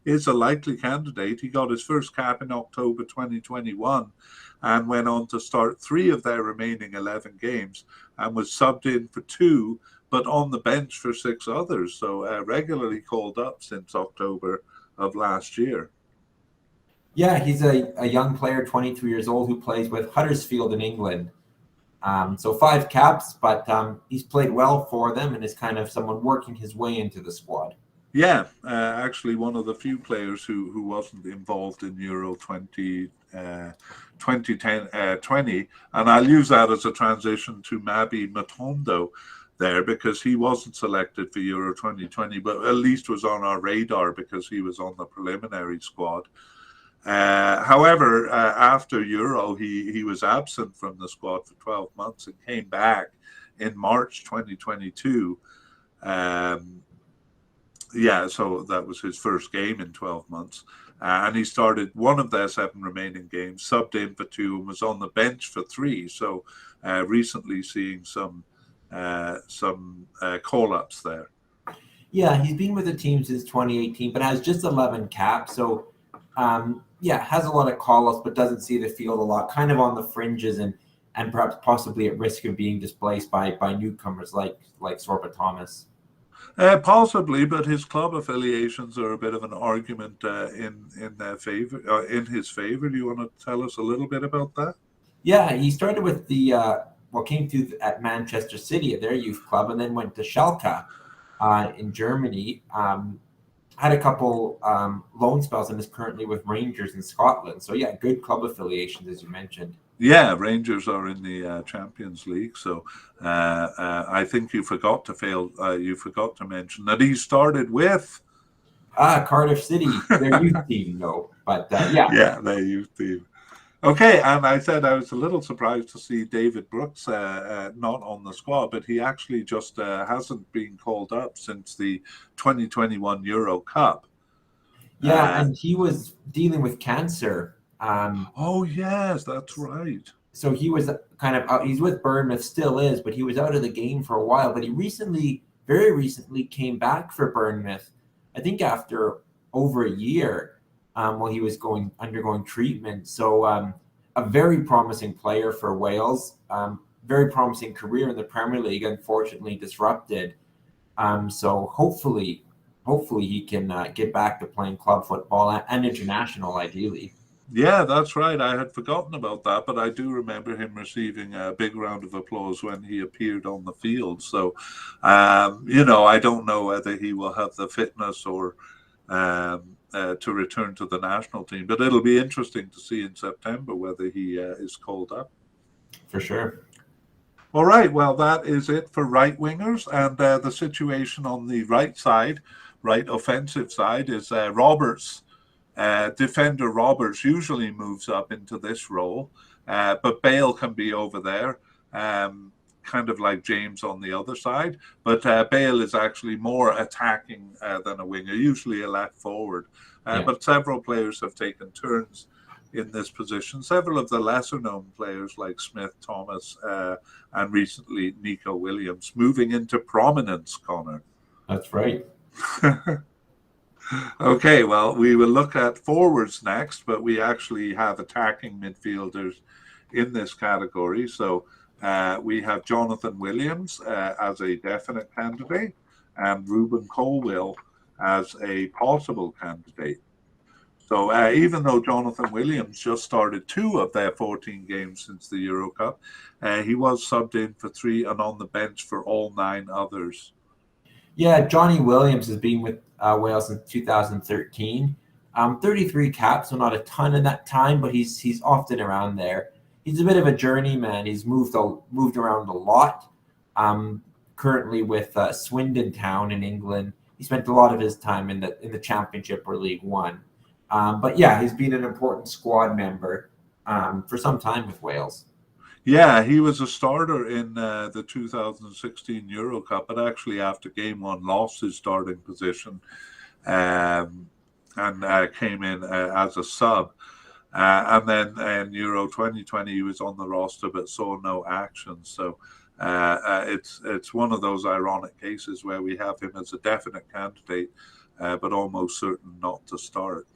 is a likely candidate. He got his first cap in October 2021 and went on to start 3 of their remaining 11 games and was subbed in for 2, but on the bench for 6 others. So regularly called up since October of last year. Yeah, he's a young player, 23 years old, who plays with Huddersfield in England. So 5 caps, but he's played well for them and is kind of someone working his way into the squad. Yeah, actually one of the few players who wasn't involved in Euro 2020, and I'll use that as a transition to Mabi Matondo there, because he wasn't selected for Euro 2020, but at least was on our radar because he was on the preliminary squad. However, after Euro, he was absent from the squad for 12 months and came back in March 2022. So that was his first game in 12 months. And he started one of their 7 remaining games, subbed in for 2, and was on the bench for 3. So recently seeing some call-ups there. Yeah, he's been with the team since 2018, but has just 11 caps. So, has a lot of call-ups, but doesn't see the field a lot, kind of on the fringes and perhaps possibly at risk of being displaced by newcomers like Sorba Thomas. Possibly, but his club affiliations are a bit of an argument in their favor, in his favor. Do you want to tell us a little bit about that? Yeah, he started with came through at Manchester City at their youth club, and then went to Schalke in Germany. Had a couple loan spells and is currently with Rangers in Scotland. So yeah, good club affiliations, as you mentioned. Yeah, Rangers are in the Champions League. So I think you forgot to mention that he started with Cardiff City, their youth team, though. But yeah, their youth team. Okay, and I said I was a little surprised to see David Brooks not on the squad, but he actually just hasn't been called up since the 2021 Euro Cup. Yeah, and he was dealing with cancer. Oh, yes, that's right. So he was kind of out. He's with Bournemouth, still is, but he was out of the game for a while. But he recently very recently came back for Bournemouth, I think after over a year, while he was undergoing treatment. So a very promising player for Wales, very promising career in the Premier League, unfortunately disrupted. So hopefully he can get back to playing club football and international, ideally. Yeah, that's right. I had forgotten about that, but I do remember him receiving a big round of applause when he appeared on the field. So, I don't know whether he will have the fitness or to return to the national team, but it'll be interesting to see in September whether he is called up. For sure. All right, well, that is it for right wingers. And the situation on the right side, right offensive side, is Roberts. Defender Roberts usually moves up into this role, but Bale can be over there, kind of like James on the other side. But Bale is actually more attacking than a winger, usually a left forward. But several players have taken turns in this position. Several of the lesser known players like Smith, Thomas, and recently Nico Williams moving into prominence, Connor. That's right. Okay, well, we will look at forwards next, but we actually have attacking midfielders in this category. So we have Jonathan Williams as a definite candidate and Ruben Colwill as a possible candidate. So even though Jonathan Williams just started 2 of their 14 games since the Euro Cup, he was subbed in for 3 and on the bench for all 9 others. Yeah, Johnny Williams has been with Wales since 2013. 33 caps, so not a ton in that time, but he's often around there. He's a bit of a journeyman. He's moved around a lot. Currently with Swindon Town in England. He spent a lot of his time in the Championship or League One. But yeah, he's been an important squad member for some time with Wales. Yeah, he was a starter in the 2016 Euro Cup, but actually after game 1 lost his starting position and came in as a sub. And then in Euro 2020, he was on the roster but saw no action. So it's one of those ironic cases where we have him as a definite candidate, but almost certain not to start.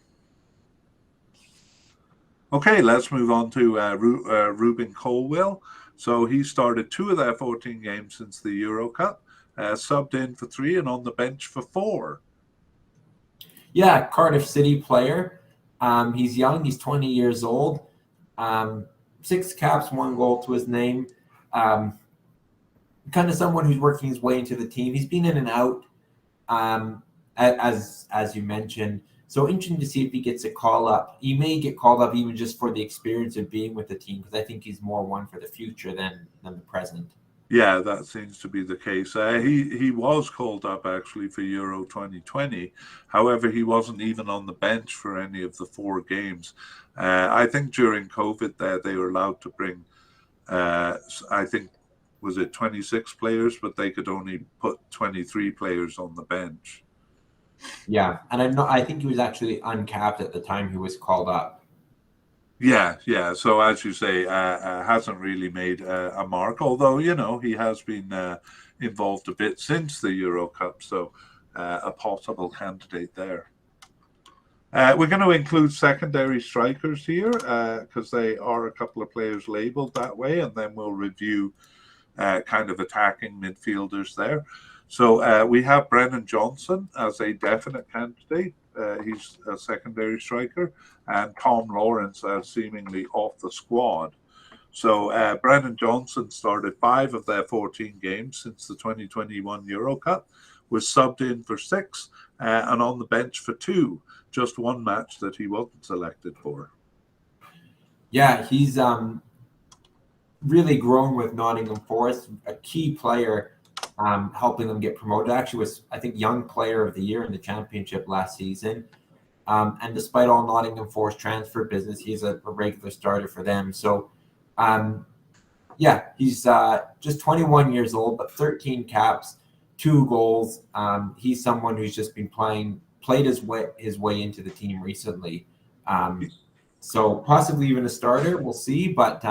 Okay, let's move on to Ruben Colwill. So he started 2 of their 14 games since the Euro Cup, subbed in for 3 and on the bench for 4. Yeah, Cardiff City player. He's young. He's 20 years old. 6 caps, 1 goal to his name. Kind of someone who's working his way into the team. He's been in and out, as you mentioned. So interesting to see if he gets a call up. He may get called up even just for the experience of being with the team, because I think he's more one for the future than the present. Yeah, that seems to be the case. He was called up actually for Euro 2020. However, he wasn't even on the bench for any of the 4 games. I think during COVID they were allowed to bring, I think, was it 26 players, but they could only put 23 players on the bench. Yeah, and I think he was actually uncapped at the time he was called up. Yeah. So as you say, hasn't really made a mark, although, he has been involved a bit since the Euro Cup, so a possible candidate there. We're going to include secondary strikers here because they are a couple of players labeled that way, and then we'll review kind of attacking midfielders there. So we have Brennan Johnson as a definite candidate. He's a secondary striker, and Tom Lawrence as seemingly off the squad. So Brennan Johnson started 5 of their 14 games since the 2021 Euro Cup, was subbed in for 6 and on the bench for 2. Just 1 match that he wasn't selected for. Yeah, he's really grown with Nottingham Forest, a key player. Helping them get promoted. Actually was, I think, Young Player of the Year in the Championship last season. And despite all Nottingham Forest transfer business, he's a regular starter for them. So, he's just 21 years old, but 13 caps, 2 goals. He's someone who's just been played his way into the team recently. So possibly even a starter. We'll see, but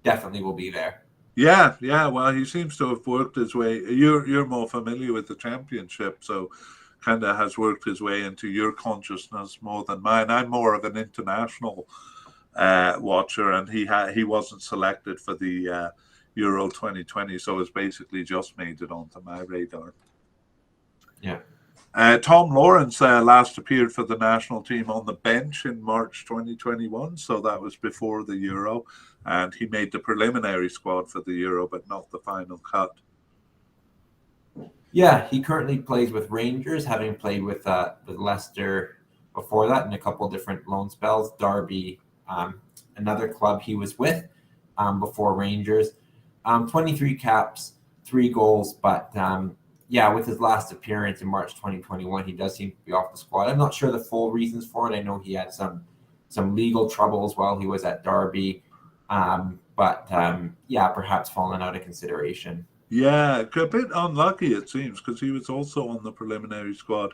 definitely will be there. Yeah, yeah. Well, he seems to have worked his way. You're more familiar with the championship, so kind of has worked his way into your consciousness more than mine. I'm more of an international watcher, and he wasn't selected for the Euro 2020, so it's basically just made it onto my radar. Yeah. Tom Lawrence last appeared for the national team on the bench in March 2021, so that was before the Euro, and he made the preliminary squad for the Euro, but not the final cut. Yeah, he currently plays with Rangers, having played with Leicester before that in a couple of different loan spells. Derby, another club he was with before Rangers. 23 caps, 3 goals, but yeah, with his last appearance in March 2021, he does seem to be off the squad. I'm not sure the full reasons for it. I know he had some legal troubles while he was at Derby, but yeah, perhaps fallen out of consideration. Yeah, a bit unlucky it seems, because he was also on the preliminary squad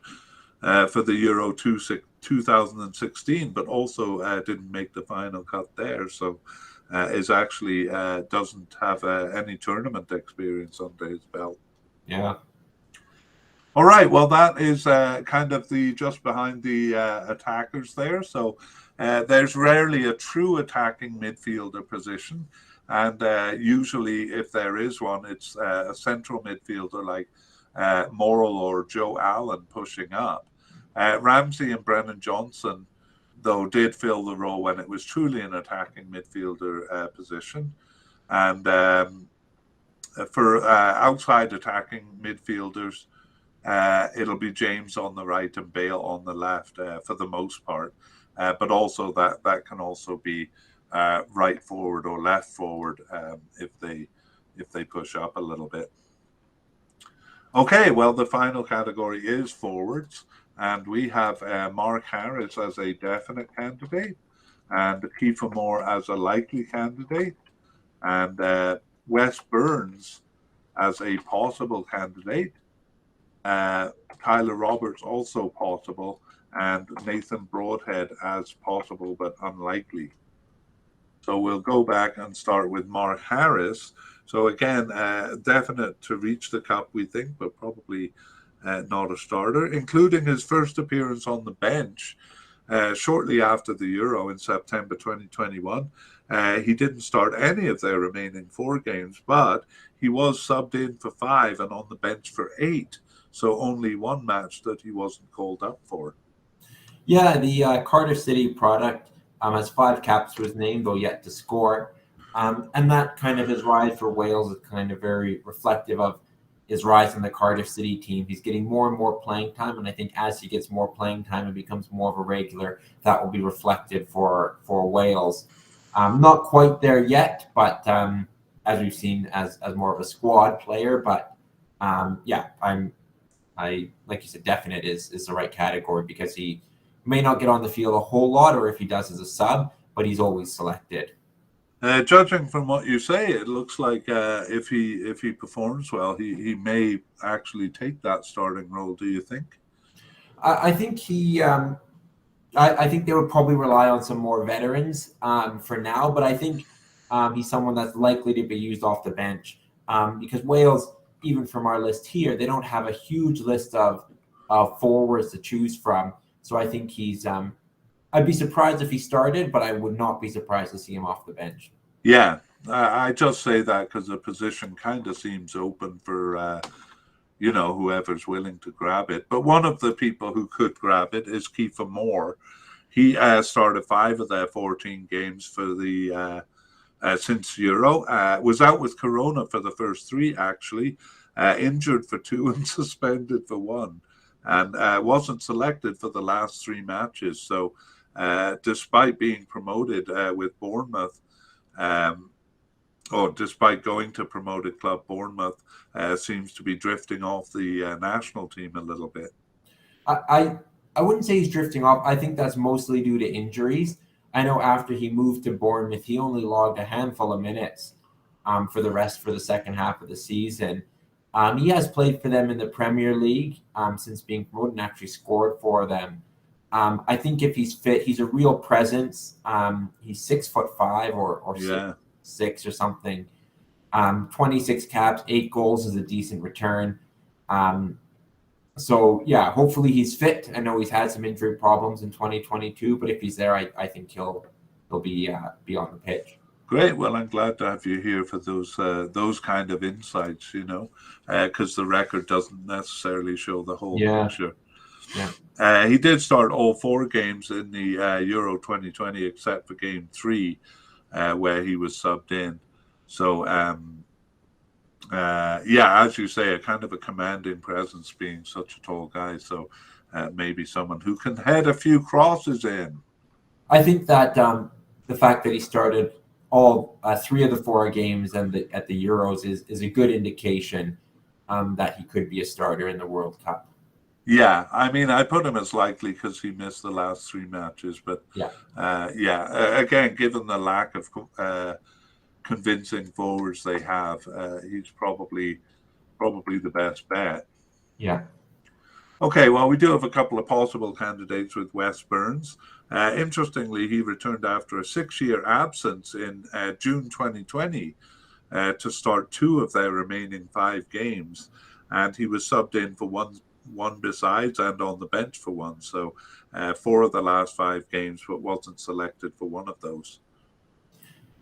for the Euro 2016, but also didn't make the final cut there. So is actually doesn't have any tournament experience under his belt. Yeah. All right, well, that is kind of the just behind the attackers there. So there's rarely a true attacking midfielder position. And usually, if there is one, it's a central midfielder like Morrill or Joe Allen pushing up. Ramsey and Brennan Johnson, though, did fill the role when it was truly an attacking midfielder position. And for outside attacking midfielders, it'll be James on the right and Bale on the left for the most part, but also that can also be right forward or left forward if they push up a little bit. Okay, well, the final category is forwards, and we have Mark Harris as a definite candidate, and Kiefer Moore as a likely candidate, and Wes Burns as a possible candidate. Tyler Roberts also possible, and Nathan Broadhead as possible but unlikely. So we'll go back and start with Mark Harris. So again, definite to reach the cup, we think, but probably not a starter, including his first appearance on the bench shortly after the Euro in September 2021. He didn't start any of their remaining 4 games, but he was subbed in for 5 and on the bench for 8. So only one match that he wasn't called up for. Yeah, the Cardiff City product has 5 caps to his name, though yet to score. And that kind of his rise for Wales is kind of very reflective of his rise in the Cardiff City team. He's getting more and more playing time, and I think as he gets more playing time and becomes more of a regular, that will be reflected for Wales. Not quite there yet, but as we've seen as more of a squad player. But yeah, I like you said, definite is the right category because he may not get on the field a whole lot, or if he does as a sub, but he's always selected. Judging from what you say, it looks like if he performs well, he may actually take that starting role. Do you think? I think he. I think they would probably rely on some more veterans for now, but I think he's someone that's likely to be used off the bench because Wales, even from our list here, they don't have a huge list of forwards to choose from. So I think he's. I'd be surprised if he started, but I would not be surprised to see him off the bench. Yeah, I just say that because the position kind of seems open for whoever's willing to grab it. But one of the people who could grab it is Kiefer Moore. He started 5 of their 14 games for the since Euro. Was out with Corona for the first 3 actually, injured for 2 and suspended for 1, and wasn't selected for the last 3 matches. So despite being promoted with Bournemouth, or despite going to promoted club Bournemouth, seems to be drifting off the national team a little bit. I wouldn't say he's drifting off. I think that's mostly due to injuries. I know after he moved to Bournemouth, he only logged a handful of minutes for the second half of the season. He has played for them in the Premier League since being promoted and actually scored for them. I think if he's fit, he's a real presence. He's 6'5" or Yeah. 6'6" or something. 26 caps, 8 goals is a decent return. So yeah, hopefully he's fit. I know he's had some injury problems in 2022, but if he's there, I think he'll be on the pitch. Great. Well, I'm glad to have you here for those kind of insights, because the record doesn't necessarily show the whole picture. Yeah. He did start all 4 games in the Euro 2020, except for game 3, where he was subbed in. So, as you say, a kind of a commanding presence, being such a tall guy. So, maybe someone who can head a few crosses in. I think that the fact that he started all 3 of the 4 games and at the Euros is a good indication that he could be a starter in the World Cup. Yeah, I mean, I put him as likely because he missed the last 3 matches. But again, given the lack of convincing forwards they have, he's probably the best bet. Yeah. Okay, well, we do have a couple of possible candidates with Wes Burns. Interestingly, he returned after a 6-year absence in June 2020 to start 2 of their remaining 5 games, and he was subbed in for one besides and on the bench for 1. So 4 of the last 5 games, but wasn't selected for 1 of those.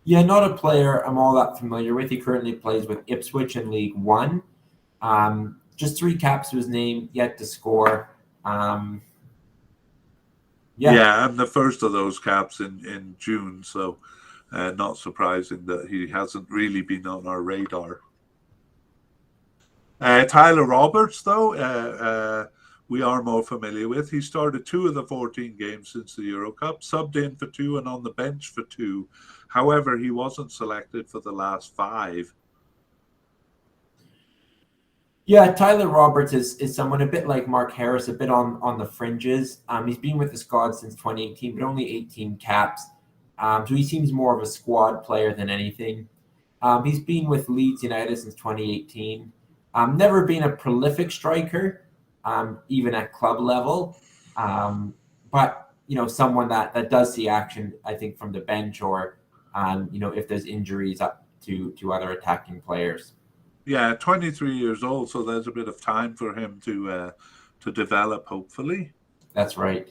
Yeah, not a player I'm all that familiar with. He currently plays with Ipswich in League One. Just 3 caps to his name, yet to score. And the first of those caps in June, so not surprising that he hasn't really been on our radar. Tyler Roberts, though, we are more familiar with. He started 2 of the 14 games since the Euro Cup, subbed in for 2 and on the bench for 2. However, he wasn't selected for the last 5. Yeah, Tyler Roberts is someone a bit like Mark Harris, a bit on the fringes. He's been with the squad since 2018, but only 18 caps. So he seems more of a squad player than anything. He's been with Leeds United since 2018. Never been a prolific striker, even at club level. But, someone that does see action, I think, from the bench or, if there's injuries up to other attacking players. Yeah, 23 years old, so there's a bit of time for him to develop, hopefully. That's right.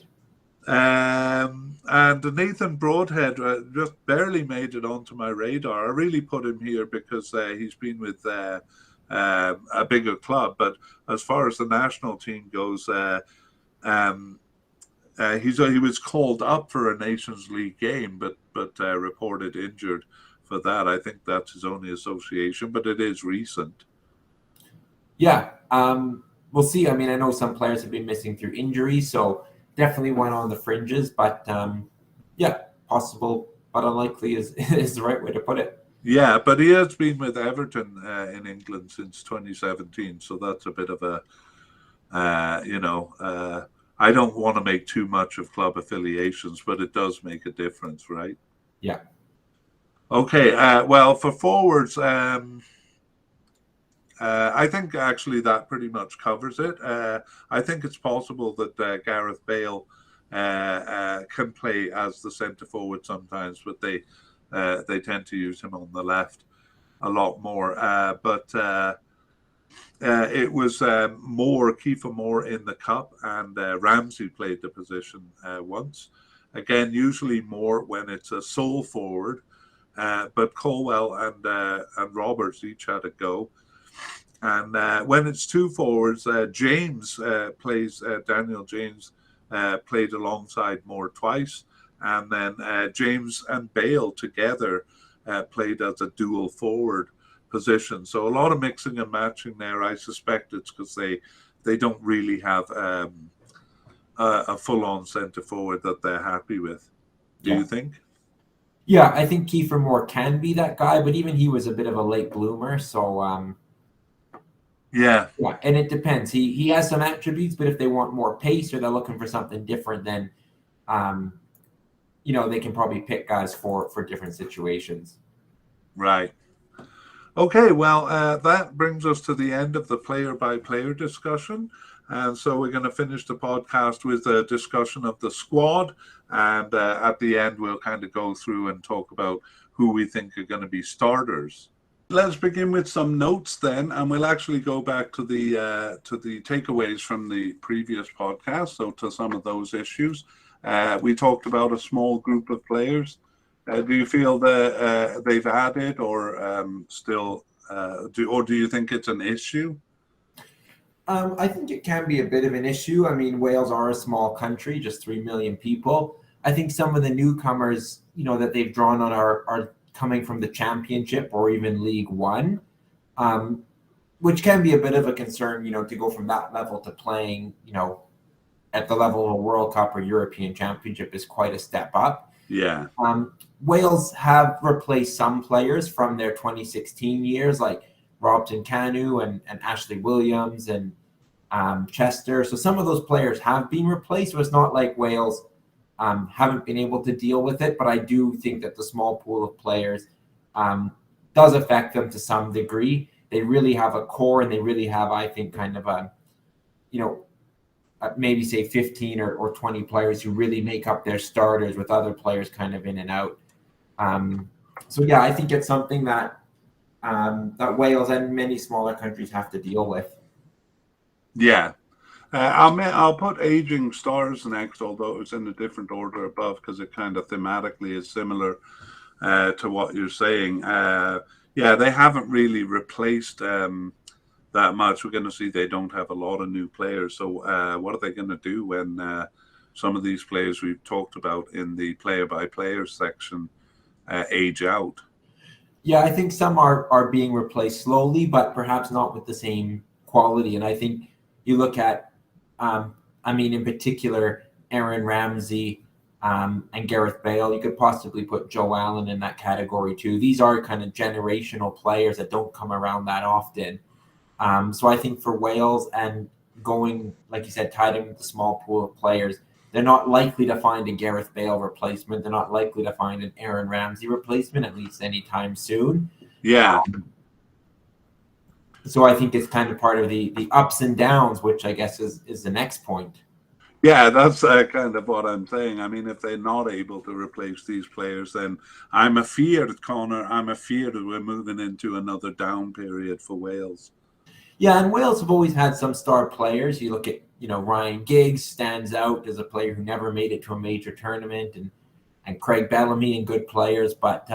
And Nathan Broadhead just barely made it onto my radar. I really put him here because he's been with a bigger club. But as far as the national team goes, he was called up for a Nations League game, but reported injured for that. I think that's his only association, but it is recent. Yeah, we'll see. I mean, I know some players have been missing through injury, so definitely one on the fringes. But possible, but unlikely is the right way to put it. Yeah, but he has been with Everton in England since 2017, so that's a bit of a, I don't want to make too much of club affiliations, but it does make a difference, right? Yeah. Okay, well, for forwards, I think actually that pretty much covers it. I think it's possible that Gareth Bale can play as the centre forward sometimes, but they tend to use him on the left a lot more. But it was Kiefer Moore in the Cup, and Ramsey played the position once. Again, usually Moore when it's a sole forward. But Colwell and Roberts each had a go. And when it's 2 forwards, James plays, Daniel James played alongside Moore twice. And then James and Bale together played as a dual forward position. So a lot of mixing and matching there. I suspect it's because they don't really have a full-on centre forward that they're happy with. Do you think? Yeah, I think Kiefer Moore can be that guy, but even he was a bit of a late bloomer. So, and it depends. He has some attributes, but if they want more pace or they're looking for something different, then, they can probably pick guys for different situations. Right. Okay, well, that brings us to the end of the player-by-player discussion. And so we're going to finish the podcast with a discussion of the squad. And at the end, we'll kind of go through and talk about who we think are going to be starters. Let's begin with some notes then, and we'll actually go back to the takeaways from the previous podcast. So to some of those issues, we talked about a small group of players. Do you feel that they've added, or still, do you think it's an issue? I think it can be a bit of an issue. I mean, Wales are a small country, just 3 million people. I think some of the newcomers, that they've drawn on are coming from the Championship or even League One, which can be a bit of a concern, to go from that level to playing, at the level of a World Cup or European Championship is quite a step up. Yeah. Wales have replaced some players from their 2016 years, like Robson Canu and Ashley Williams and Chester. So some of those players have been replaced. So it's not like Wales haven't been able to deal with it. But I do think that the small pool of players does affect them to some degree. They really have a core, and they really have, I think, kind of a, maybe say 15 or 20 players who really make up their starters, with other players kind of in and out. So yeah, I think it's something that Wales and many smaller countries have to deal with. Yeah. I'll put aging stars next, although it's in a different order above, because it kind of thematically is similar to what you're saying. They haven't really replaced that much. We're going to see they don't have a lot of new players. So what are they going to do when some of these players we've talked about in the player-by-player section age out? Yeah, I think some are being replaced slowly, but perhaps not with the same quality. And I think you look at, in particular, Aaron Ramsey and Gareth Bale. You could possibly put Joe Allen in that category too. These are kind of generational players that don't come around that often. So I think for Wales, and going, like you said, tied in with the small pool of players, they're not likely to find a Gareth Bale replacement. They're not likely to find an Aaron Ramsey replacement, at least anytime soon. Yeah. So I think it's kind of part of the ups and downs, which I guess is the next point. Yeah, that's kind of what I'm saying. I mean, if they're not able to replace these players, then I'm afeared, Connor, that we're moving into another down period for Wales. Yeah, and Wales have always had some star players. You look at, Ryan Giggs stands out as a player who never made it to a major tournament, and Craig Bellamy, and good players. But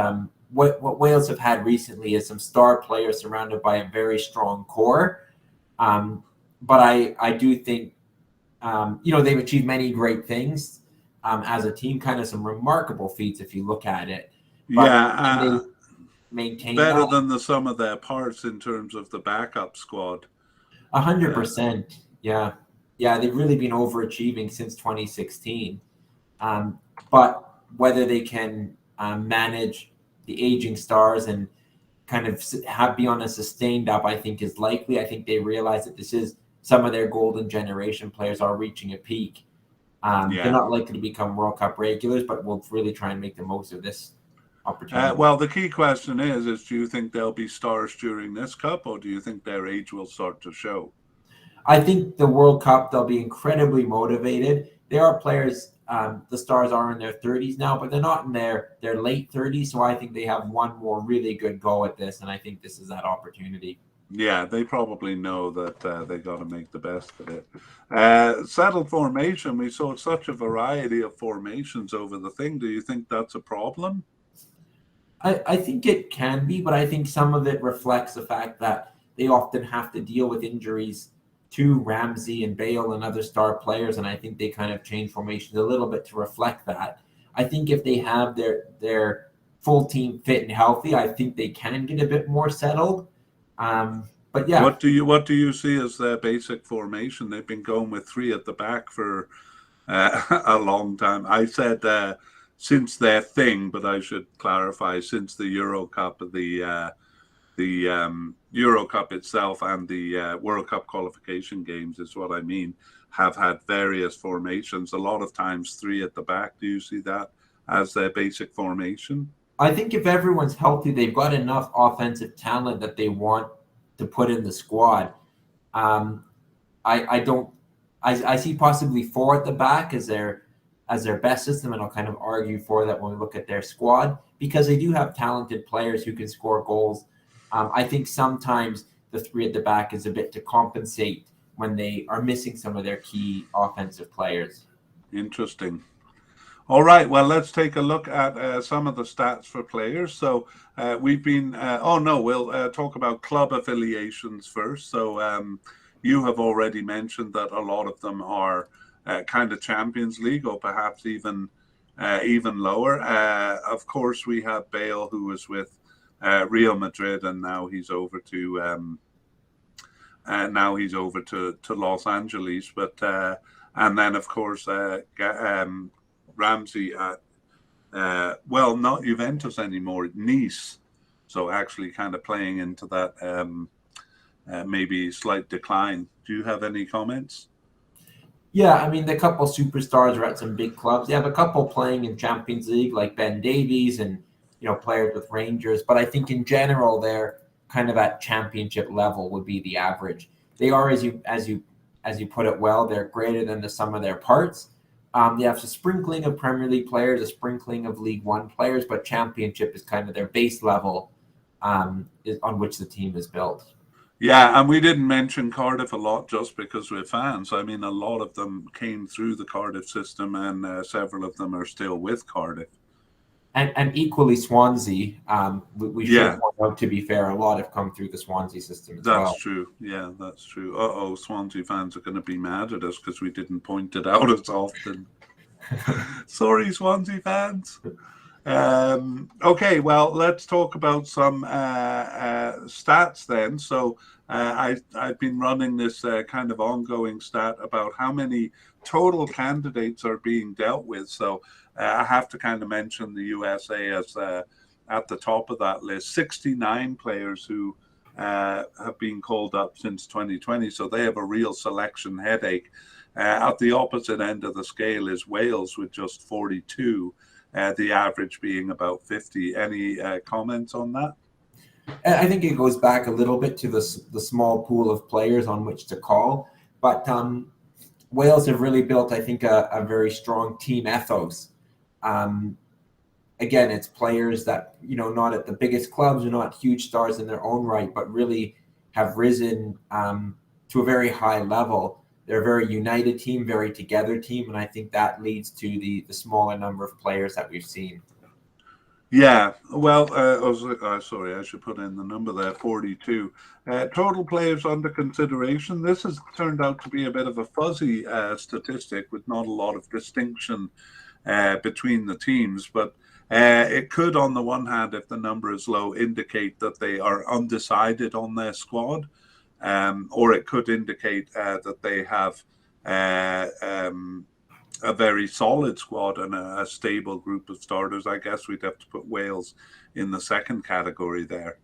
what Wales have had recently is some star players surrounded by a very strong core. But I do think, they've achieved many great things as a team, kind of some remarkable feats if you look at it. But they maintain better that. than the sum of their parts in terms of the backup squad. 100%. Yeah. They've really been overachieving since 2016. But whether they can manage the aging stars and kind of be on a sustained up, I think is likely. I think they realize that this is some of their golden generation players are reaching a peak. They're not likely to become World Cup regulars, but we'll really try and make the most of this opportunity. Well, the key question is do you think they'll be stars during this cup, or do you think their age will start to show? I think the World Cup, they'll be incredibly motivated. There are players, the stars are in their 30s now, but they're not in their late 30s. So I think they have one more really good go at this, and I think this is that opportunity. Yeah, they probably know that they got to make the best of it. Settled formation, we saw such a variety of formations over the thing. Do you think that's a problem? I think it can be, but I think some of it reflects the fact that they often have to deal with injuries to Ramsey and Bale and other star players, and I think they kind of change formations a little bit to reflect that. I think if they have their full team fit and healthy, I think they can get a bit more settled. But yeah. What do you see as their basic formation? They've been going with three at the back for a long time. I said since their thing, but I should clarify since the Euro Cup, the Euro Cup itself and the World Cup qualification games is what I mean, have had various formations, a lot of times three at the back. Do you see that as their basic formation? I think if everyone's healthy, they've got enough offensive talent that they want to put in the squad. I see possibly four at the back as their best system, and I'll kind of argue for that when we look at their squad, because they do have talented players who can score goals I think sometimes the three at the back is a bit to compensate when they are missing some of their key offensive players. Interesting. All right, well, let's take a look at some of the stats for players. So we've been, we'll talk about club affiliations first. So you have already mentioned that a lot of them are kind of Champions League or perhaps even lower. Of course, we have Bale, who was with Real Madrid, and now he's over to Los Angeles. But and then, of course, Ramsey at not Juventus anymore, Nice. So actually kind of playing into that maybe slight decline. Do you have any comments? Yeah, I mean, the couple superstars are at some big clubs. You have a couple playing in Champions League like Ben Davies and, players with Rangers. But I think in general, they're kind of at championship level would be the average. They are, as you put it well, they're greater than the sum of their parts. They have a sprinkling of Premier League players, a sprinkling of League One players, but Championship is kind of their base level on which the team is built. Yeah, and we didn't mention Cardiff a lot just because we're fans. I mean, a lot of them came through the Cardiff system, and several of them are still with Cardiff. And equally Swansea, we should point out, to be fair, a lot have come through the Swansea system as well. That's true. Yeah, that's true. Swansea fans are going to be mad at us because we didn't point it out as often. Sorry, Swansea fans. Okay, well, let's talk about some stats then. So I've been running this kind of ongoing stat about how many total candidates are being dealt with. So I have to kind of mention the USA as at the top of that list. 69 players who have been called up since 2020. So they have a real selection headache. At the opposite end of the scale is Wales with just 42. The average being about 50. Any comments on that? I think it goes back a little bit to the small pool of players on which to call. But Wales have really built, I think, a very strong team ethos. Again, it's players that, not at the biggest clubs, are not huge stars in their own right, but really have risen to a very high level. They're a very united team, very together team, and I think that leads to the smaller number of players that we've seen. Yeah, well, sorry, I should put in the number there, 42. Total players under consideration. This has turned out to be a bit of a fuzzy statistic with not a lot of distinction between the teams, but it could, on the one hand, if the number is low, indicate that they are undecided on their squad. Or it could indicate that they have a very solid squad and a stable group of starters. I guess we'd have to put Wales in the second category there.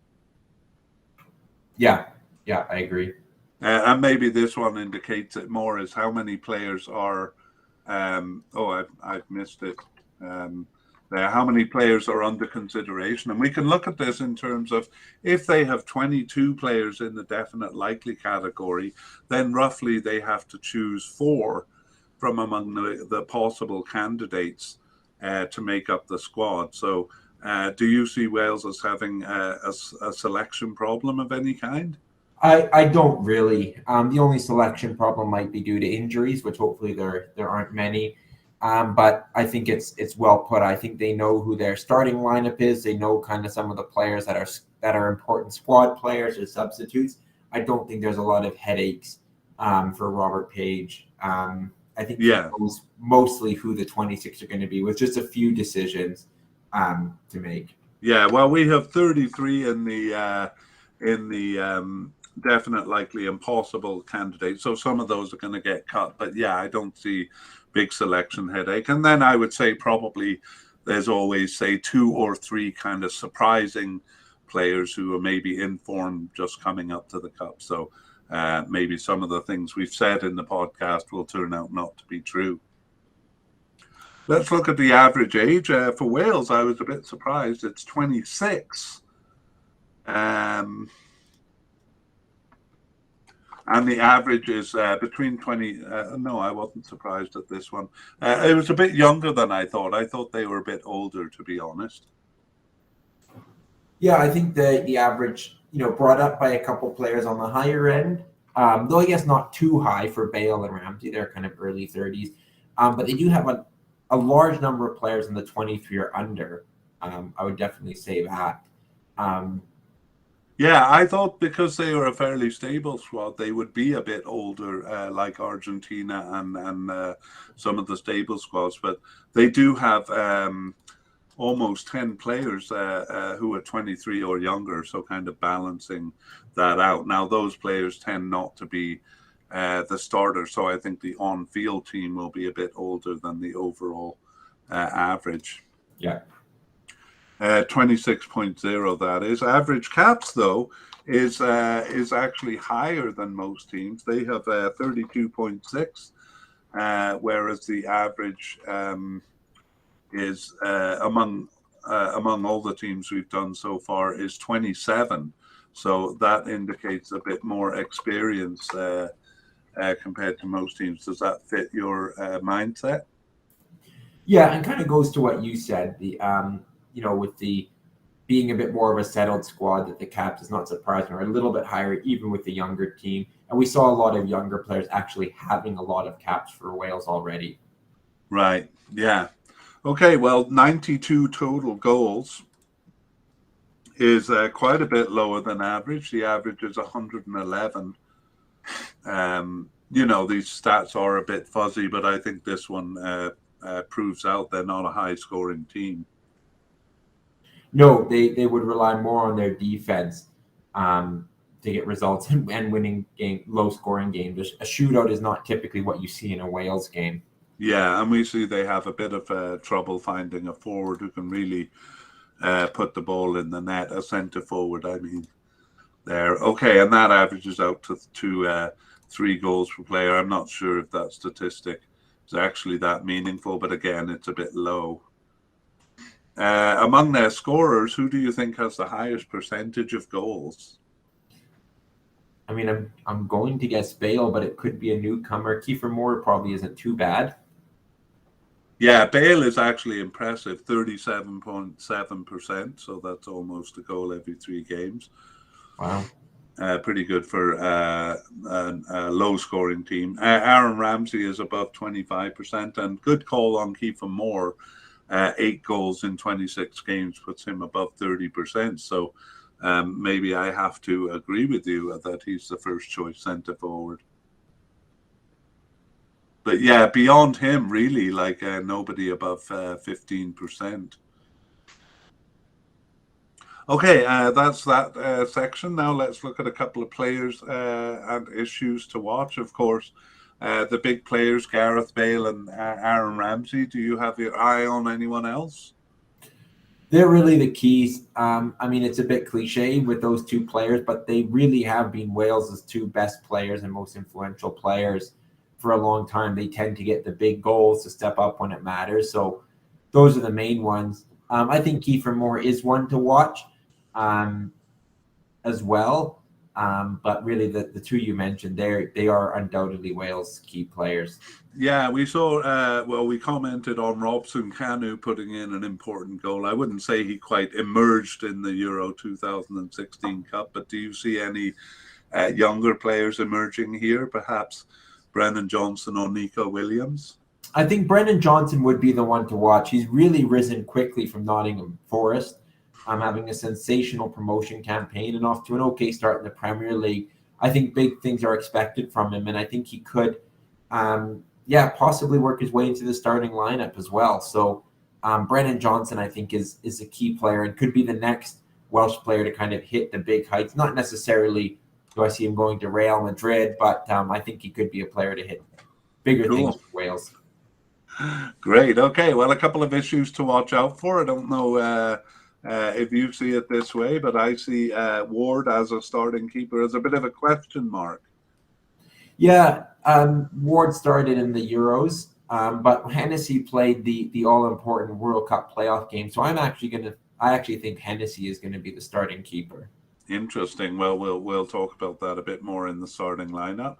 Yeah, I agree. And maybe this one indicates it more is how many players are. I've missed it. How many players are under consideration? And we can look at this in terms of if they have 22 players in the definite likely category, then roughly they have to choose 4 from among the possible candidates to make up the squad. So do you see Wales as having a selection problem of any kind? I don't really. The only selection problem might be due to injuries, which hopefully there aren't many. But I think it's well put. I think they know who their starting lineup is. They know kind of some of the players that are important squad players or substitutes. I don't think there's a lot of headaches for Robert Page. I think he knows mostly who the 26 are going to be, with just a few decisions to make. Yeah, well, we have 33 in the definite, likely, impossible candidates. So some of those are going to get cut. But yeah, I don't see big selection headache. And then I would say probably there's always, say, 2 or 3 kind of surprising players who are maybe in form just coming up to the cup. So maybe some of the things we've said in the podcast will turn out not to be true. Let's look at the average age. For Wales, I was a bit surprised. It's 26. And the average is between 20. No, I wasn't surprised at this one. It was a bit younger than I thought. I thought they were a bit older, to be honest. Yeah, I think the average brought up by a couple players on the higher end. Though I guess not too high for Bale and Ramsey. They're kind of early 30s. But they do have a large number of players in the 23 or under. I would definitely say that. Yeah, I thought because they were a fairly stable squad, they would be a bit older, like Argentina and some of the stable squads. But they do have almost 10 players who are 23 or younger, so kind of balancing that out. Now, those players tend not to be the starter, so I think the on-field team will be a bit older than the overall average. Yeah. 26.0, that is. Average caps, though, is actually higher than most teams. They have 32.6, whereas the average is among all the teams we've done so far is 27. So that indicates a bit more experience compared to most teams. Does that fit your mindset? Yeah, and kind of goes to what you said. With the being a bit more of a settled squad, that the cap is not surprising, or a little bit higher even with the younger team. And we saw a lot of younger players actually having a lot of caps for Wales already. Right. Yeah. Okay. Well, 92 total goals is quite a bit lower than average. The average is 111. These stats are a bit fuzzy, but I think this one proves out they're not a high-scoring team. No, they would rely more on their defense to get results and winning low-scoring games. A shootout is not typically what you see in a Wales game. Yeah, and we see they have a bit of trouble finding a forward who can really put the ball in the net, a centre forward, I mean. There. Okay, and that averages out to 3 goals per player. I'm not sure if that statistic is actually that meaningful, but again, it's a bit low. Among their scorers, who do you think has the highest percentage of goals? I mean, I'm going to guess Bale, but it could be a newcomer. Kiefer Moore probably isn't too bad. Yeah, Bale is actually impressive, 37.7%, so that's almost a goal every 3 games. Wow. Pretty good for a low-scoring team. Aaron Ramsey is above 25%, and good call on Kiefer Moore. 8 goals in 26 games puts him above 30%. So maybe I have to agree with you that he's the first choice centre forward. But yeah, beyond him, really, like nobody above 15%. Okay, that's that section. Now let's look at a couple of players and issues to watch. Of course, the big players, Gareth Bale and Aaron Ramsey. Do you have your eye on anyone else? They're really the keys. I mean, it's a bit cliche with those 2 players, but they really have been Wales' 2 best players and most influential players for a long time. They tend to get the big goals to step up when it matters. So those are the main ones. I think Kiefer Moore is one to watch as well. But really, the 2 you mentioned, they are undoubtedly Wales' key players. Yeah, we saw, we commented on Robson Kanu putting in an important goal. I wouldn't say he quite emerged in the Euro 2016 Cup, but do you see any younger players emerging here? Perhaps Brennan Johnson or Nico Williams? I think Brennan Johnson would be the one to watch. He's really risen quickly from Nottingham Forest. Having a sensational promotion campaign and off to an okay start in the Premier League. I think big things are expected from him, and I think he could, possibly work his way into the starting lineup as well. So Brennan Johnson, I think, is a key player and could be the next Welsh player to kind of hit the big heights. Not necessarily do I see him going to Real Madrid, but I think he could be a player to hit bigger things for Wales. Great. Okay, well, a couple of issues to watch out for. I don't know if you see it this way, but I see Ward as a starting keeper as a bit of a question mark. Yeah, Ward started in the Euros, but Hennessy played the all-important World Cup playoff game. So I actually think Hennessy is going to be the starting keeper. Interesting. Well, we'll talk about that a bit more in the starting lineup.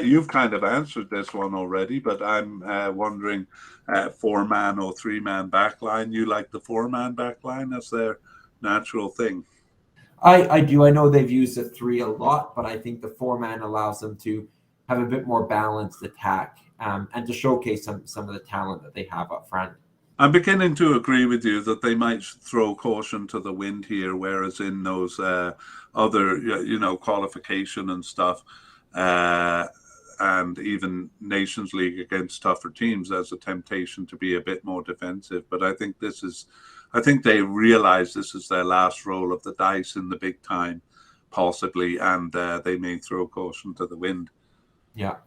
You've kind of answered this one already, but I'm wondering, 4-man or 3-man backline. You like the 4-man backline as their natural thing? I do. I know they've used the 3 a lot, but I think the 4-man allows them to have a bit more balanced attack, and to showcase some of the talent that they have up front. I'm beginning to agree with you that they might throw caution to the wind here, whereas in those other, qualification and stuff, uh, and even Nations League against tougher teams, there's a temptation to be a bit more defensive. But I think they realize this is their last roll of the dice in the big time, possibly, and they may throw caution to the wind. Yeah.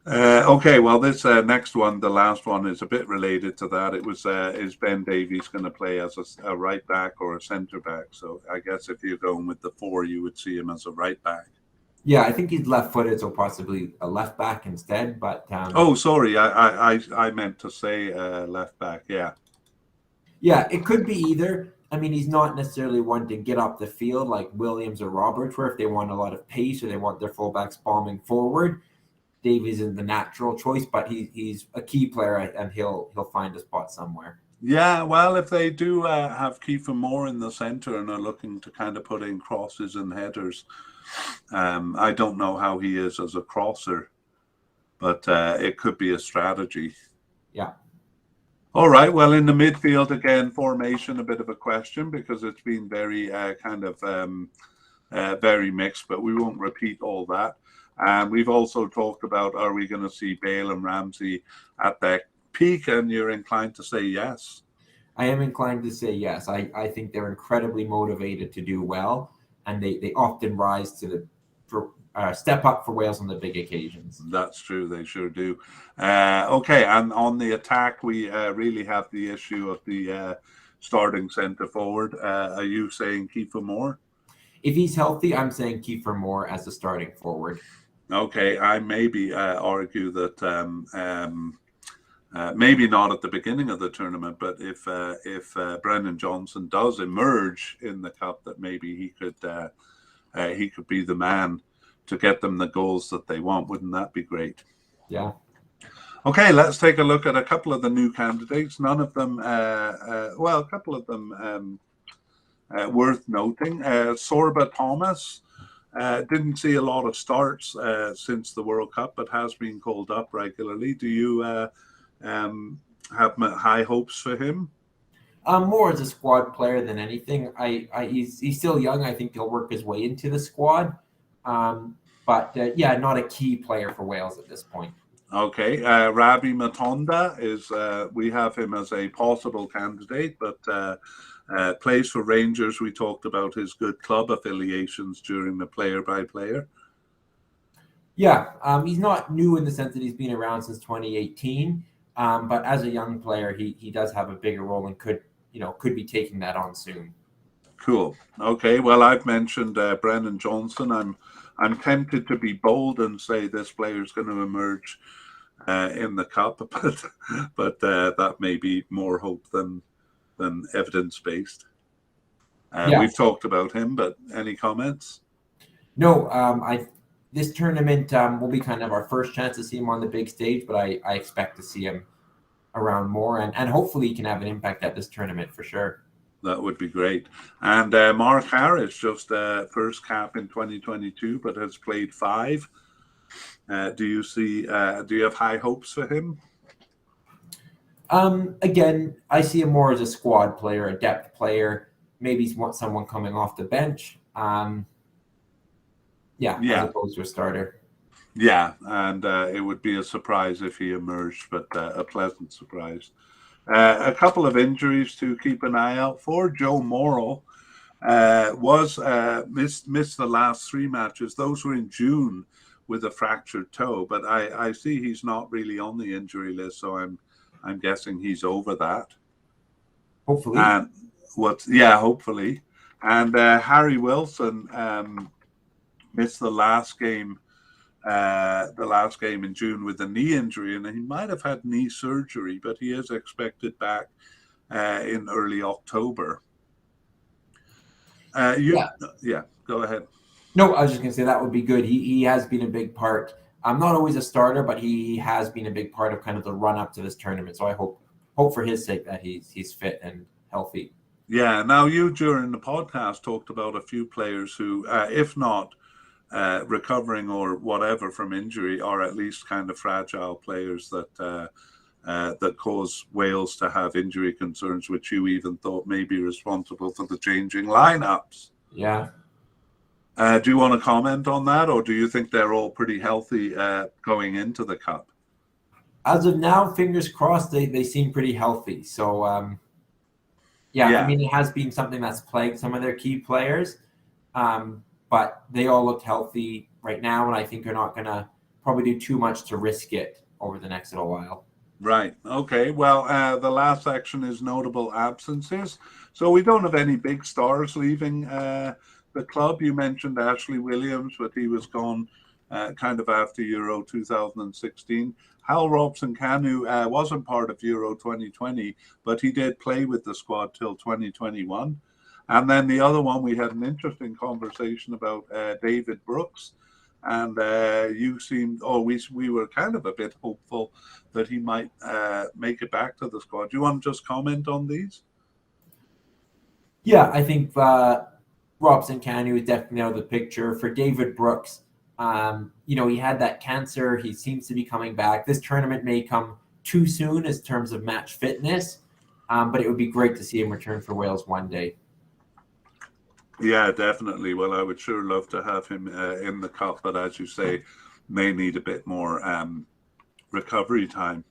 Okay, well, this next one, the last one, is a bit related to that. It was, is Ben Davies going to play as a right back or a centre back? So I guess if you're going with the 4, you would see him as a right back. Yeah, I think he's left-footed, so possibly a left back instead. But oh, sorry, I meant to say left back. Yeah. Yeah, it could be either. I mean, he's not necessarily one to get up the field like Williams or Roberts, where if they want a lot of pace or they want their fullbacks bombing forward, Davies is the natural choice. But he's a key player, and he'll find a spot somewhere. Yeah, well, if they do have Kiefer Moore in the centre and are looking to kind of put in crosses and headers, I don't know how he is as a crosser, but it could be a strategy. Yeah. All right. Well, in the midfield, again, formation, a bit of a question because it's been very very mixed, but we won't repeat all that. And we've also talked about, are we going to see Bale and Ramsey at their peak? And you're inclined to say yes. I am inclined to say yes. I think they're incredibly motivated to do well, and they often rise to the step up for Wales on the big occasions. That's true. They sure do. Okay, and on the attack, we really have the issue of the starting centre forward. Are you saying Kiefer Moore? If he's healthy, I'm saying Kiefer Moore as the starting forward. Okay, I maybe argue that maybe not at the beginning of the tournament, but if Brendan Johnson does emerge in the cup, that maybe he could be the man to get them the goals that they want. Wouldn't that be great? Yeah. Okay, let's take a look at a couple of the new candidates. None of them, a couple of them worth noting. Sorba Thomas didn't see a lot of starts since the World Cup, but has been called up regularly. Do you have high hopes for him? More as a squad player than anything. He's still young. I think he'll work his way into the squad. But not a key player for Wales at this point. Okay, Rabi Matonda is, we have him as a possible candidate, but plays for Rangers. We talked about his good club affiliations during the player-by-player. Yeah, he's not new in the sense that he's been around since 2018, but as a young player, he does have a bigger role and could be taking that on soon. Cool. Okay, well, I've mentioned Brendan Johnson. I'm tempted to be bold and say this player is going to emerge in the cup, but that may be more hope than evidence-based. We've talked about him, but any comments? No, this tournament will be kind of our first chance to see him on the big stage, but I expect to see him around more, and hopefully he can have an impact at this tournament for sure. That would be great. And Mark Harris, just first cap in 2022, but has played 5. Do you have high hopes for him? Again, I see him more as a squad player, a depth player. Maybe he's someone coming off the bench. As opposed to a starter. Yeah, and it would be a surprise if he emerged, but a pleasant surprise. A couple of injuries to keep an eye out for. Joe Morrell was missed the last 3 matches. Those were in June with a fractured toe, but I see he's not really on the injury list, so I'm guessing he's over that. Hopefully. And hopefully. And Harry Wilson missed the last game in June with a knee injury, and he might have had knee surgery, but he is expected back in early October. Go ahead. No, I was just going to say that would be good. He has been a big part. I'm not always a starter, but he has been a big part of kind of the run up to this tournament. So I hope for his sake that he's fit and healthy. Yeah. Now, you during the podcast talked about a few players who, if not recovering or whatever from injury, are at least kind of fragile players that cause Wales to have injury concerns, which you even thought may be responsible for the changing lineups. Yeah. Do you want to comment on that, or do you think they're all pretty healthy going into the Cup? As of now, fingers crossed, they seem pretty healthy. So, yeah, I mean, it has been something that's plagued some of their key players, but they all look healthy right now, and I think they're not going to probably do too much to risk it over the next little while. Right. Okay. Well, the last section is notable absences. So we don't have any big stars leaving the club. You mentioned Ashley Williams, but he was gone kind of after Euro 2016. Hal Robson-Kanu wasn't part of Euro 2020, but he did play with the squad till 2021. And then the other one, we had an interesting conversation about David Brooks. And you seemed, we were kind of a bit hopeful that he might make it back to the squad. Do you want to just comment on these? Yeah, I think Robson-Kanu is definitely out of the picture. For David Brooks, he had that cancer. He seems to be coming back. This tournament may come too soon in terms of match fitness, but it would be great to see him return for Wales one day. Yeah, definitely. Well, I would sure love to have him in the Cup, but as you say, may need a bit more recovery time.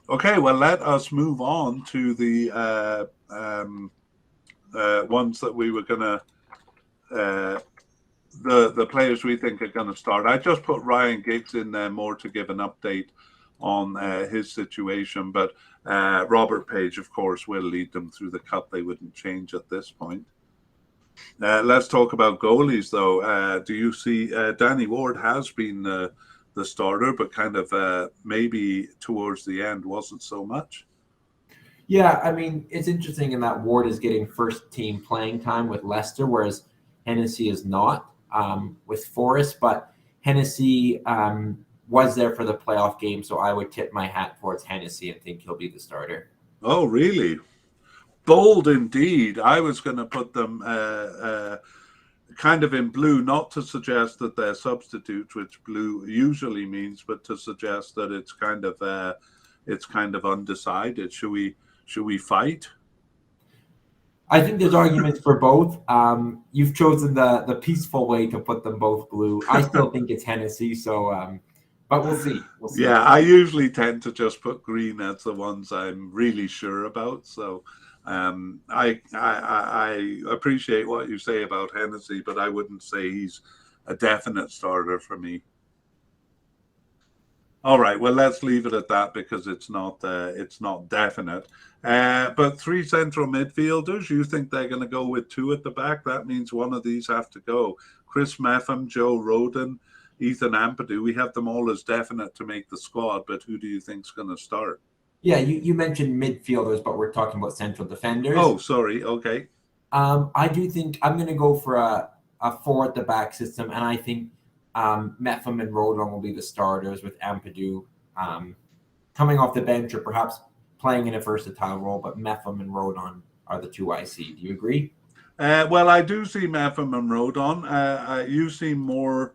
Okay, well, let us move on to the ones that we were going to, the players we think are going to start. I just put Ryan Giggs in there more to give an update on his situation, but Robert Page, of course, will lead them through the Cup. They wouldn't change at this point. Let's talk about goalies, though. Do you see Danny Ward has been the starter, but kind of maybe towards the end wasn't so much? Yeah, I mean, it's interesting in that Ward is getting first team playing time with Leicester, whereas Hennessy is not with Forest. But Hennessy was there for the playoff game, so I would tip my hat towards Hennessy and think he'll be the starter. Oh, really? Bold indeed. I was going to put them kind of in blue, not to suggest that they're substitutes, which blue usually means, but to suggest that it's kind of undecided. Should we fight? I think there's arguments for both. You've chosen the peaceful way to put them both blue. I still think it's Hennessy, so but we'll see. Yeah, I usually tend to just put green as the ones I'm really sure about. So I appreciate what you say about Hennessy, but I wouldn't say he's a definite starter for me. All right, well, let's leave it at that because it's not definite. But three central midfielders, you think they're going to go with two at the back? That means one of these have to go. Chris Metham, Joe Rodon, Ethan Ampadu. We have them all as definite to make the squad, but who do you think's going to start? Yeah, you mentioned midfielders, but we're talking about central defenders. Oh, sorry. Okay. I do think I'm going to go for a four at the back system, and I think Metham and Rodon will be the starters with Ampadu coming off the bench or perhaps playing in a versatile role, but Metham and Rodon are the two I see. Do you agree? Well, I do see Metham and Rodon. You seem more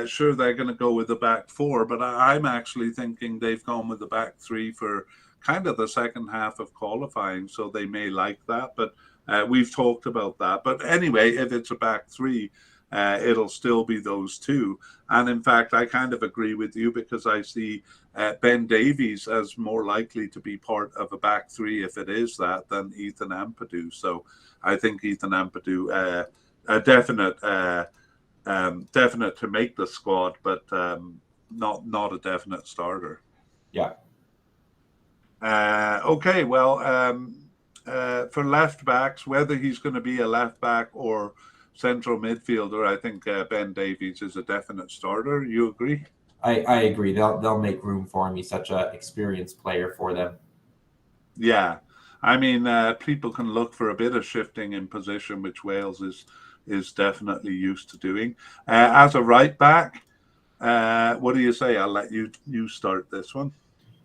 sure they're going to go with the back four, but I'm actually thinking they've gone with the back three for kind of the second half of qualifying, so they may like that, but we've talked about that. But anyway, if it's a back three, it'll still be those two. And in fact, I kind of agree with you because I see Ben Davies as more likely to be part of a back three if it is that than Ethan Ampadu. So I think Ethan Ampadu, a definite to make the squad, but not a definite starter. Yeah. Okay, well, for left backs, whether he's going to be a left back or central midfielder, I think Ben Davies is a definite starter. You agree? I agree. They'll make room for him. He's such an experienced player for them. Yeah. I mean, people can look for a bit of shifting in position, which Wales is definitely used to doing. As a right back, what do you say? I'll let you start this one.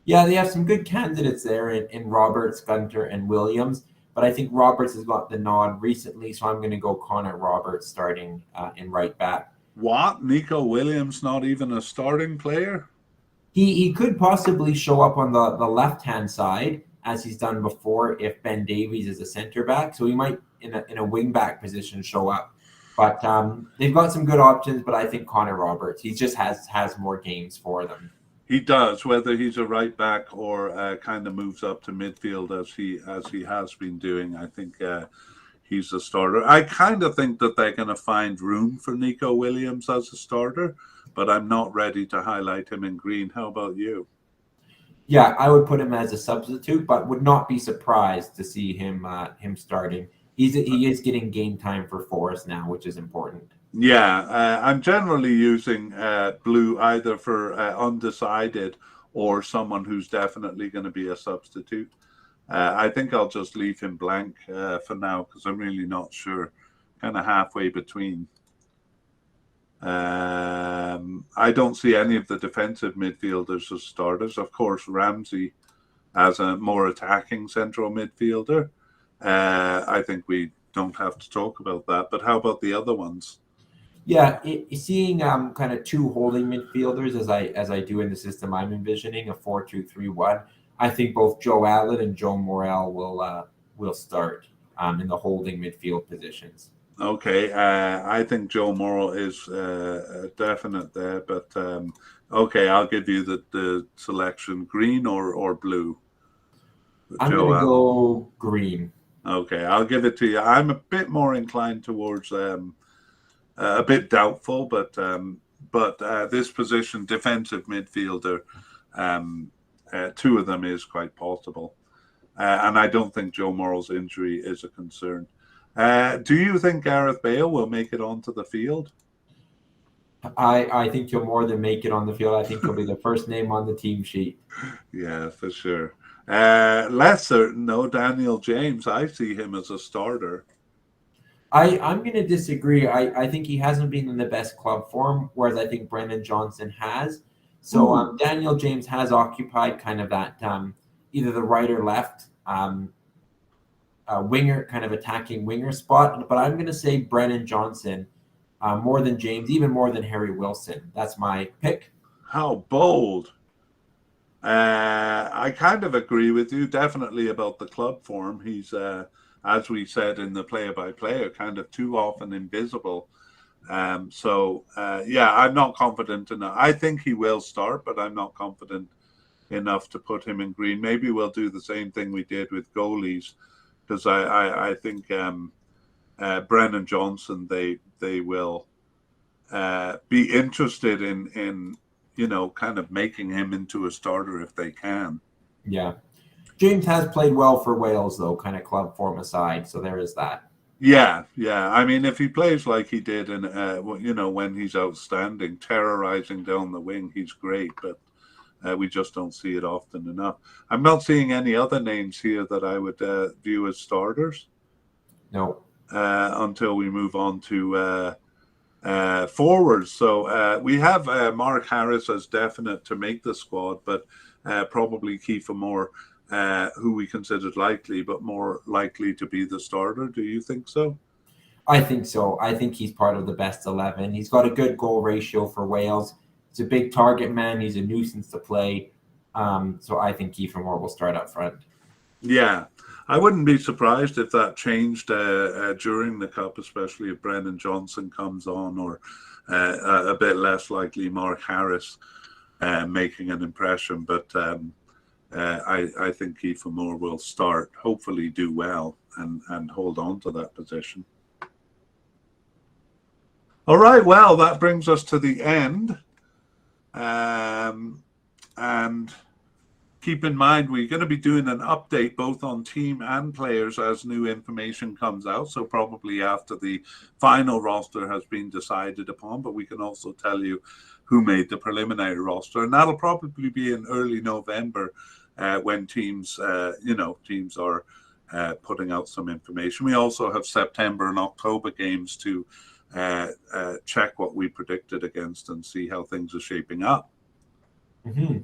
Yeah, they have some good candidates there in Roberts, Gunter, and Williams. But I think Roberts has got the nod recently, so I'm going to go Connor Roberts starting in right back. What? Nico Williams not even a starting player? He could possibly show up on the left-hand side, as he's done before, if Ben Davies is a center back. So he might, in a wing back position, show up. But they've got some good options, but I think Connor Roberts, he just has more games for them. He does, whether he's a right back or kind of moves up to midfield as he has been doing. I think he's a starter. I kind of think that they're going to find room for Nico Williams as a starter, but I'm not ready to highlight him in green. How about you? Yeah, I would put him as a substitute, but would not be surprised to see him starting. He is getting game time for Forest now, which is important. Yeah, I'm generally using blue either for undecided or someone who's definitely going to be a substitute. I think I'll just leave him blank for now because I'm really not sure. Kind of halfway between. I don't see any of the defensive midfielders as starters. Of course, Ramsey as a more attacking central midfielder. I think we don't have to talk about that. But how about the other ones? Yeah, seeing kind of two holding midfielders as I do in the system I'm envisioning, a 4-2-3-1. I think both Joe Allen and Joe Morel will start in the holding midfield positions. Okay, I think Joe Morel is definite there, but okay, I'll give you the selection: green or blue. I'm going to go green. Okay, I'll give it to you. I'm a bit more inclined towards a bit doubtful, but this position, defensive midfielder, two of them is quite possible, and I don't think Joe Morel's injury is a concern. Do you think Gareth Bale will make it onto the field? I think he'll more than make it on the field. I think he'll be the first name on the team sheet. Yeah, for sure. Less certain, though, Daniel James. I see him as a starter. I'm going to disagree. I think he hasn't been in the best club form, whereas I think Brennan Johnson has. So Daniel James has occupied kind of that either the right or left winger, kind of attacking winger spot. But I'm going to say Brennan Johnson more than James, even more than Harry Wilson. That's my pick. How bold. I kind of agree with you, definitely about the club form. He's, as we said in the player-by-player, kind of too often invisible. Yeah, I'm not confident enough. I think he will start, but I'm not confident enough to put him in green. Maybe we'll do the same thing we did with goalies, because I think Brennan Johnson, they will be interested in kind of making him into a starter if they can. Yeah. James has played well for Wales, though, kind of club form aside. So there is that. Yeah. I mean, if he plays like he did in, when he's outstanding, terrorizing down the wing, he's great. But we just don't see it often enough. I'm not seeing any other names here that I would view as starters. No. Until we move on to forwards. So we have Mark Harris as definite to make the squad, but probably Kiefer Moore, who we considered likely, but more likely to be the starter. Do you think so? I think so. I think he's part of the best 11. He's got a good goal ratio for Wales. He's a big target man. He's a nuisance to play. So I think Kiefer Moore will start up front. Yeah. I wouldn't be surprised if that changed during the Cup, especially if Brennan Johnson comes on, or a bit less likely Mark Harris making an impression. But I think Kiefer Moore will start, hopefully do well, and hold on to that position. All right, well, that brings us to the end. And keep in mind, we're going to be doing an update both on team and players as new information comes out. So probably after the final roster has been decided upon, but we can also tell you who made the preliminary roster. And that'll probably be in early November when teams are putting out some information. We also have September and October games to check what we predicted against and see how things are shaping up. Mm-hmm.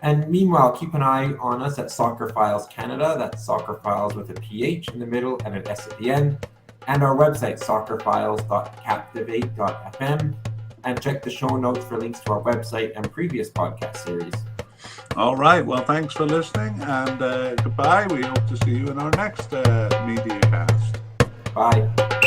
And meanwhile, keep an eye on us at Soccer Files Canada. That's Soccer Files with a PH in the middle and an S at the end. And our website, soccerfiles.captivate.fm. And check the show notes for links to our website and previous podcast series. All right. Well, thanks for listening, and goodbye. We hope to see you in our next MediaCast. Bye.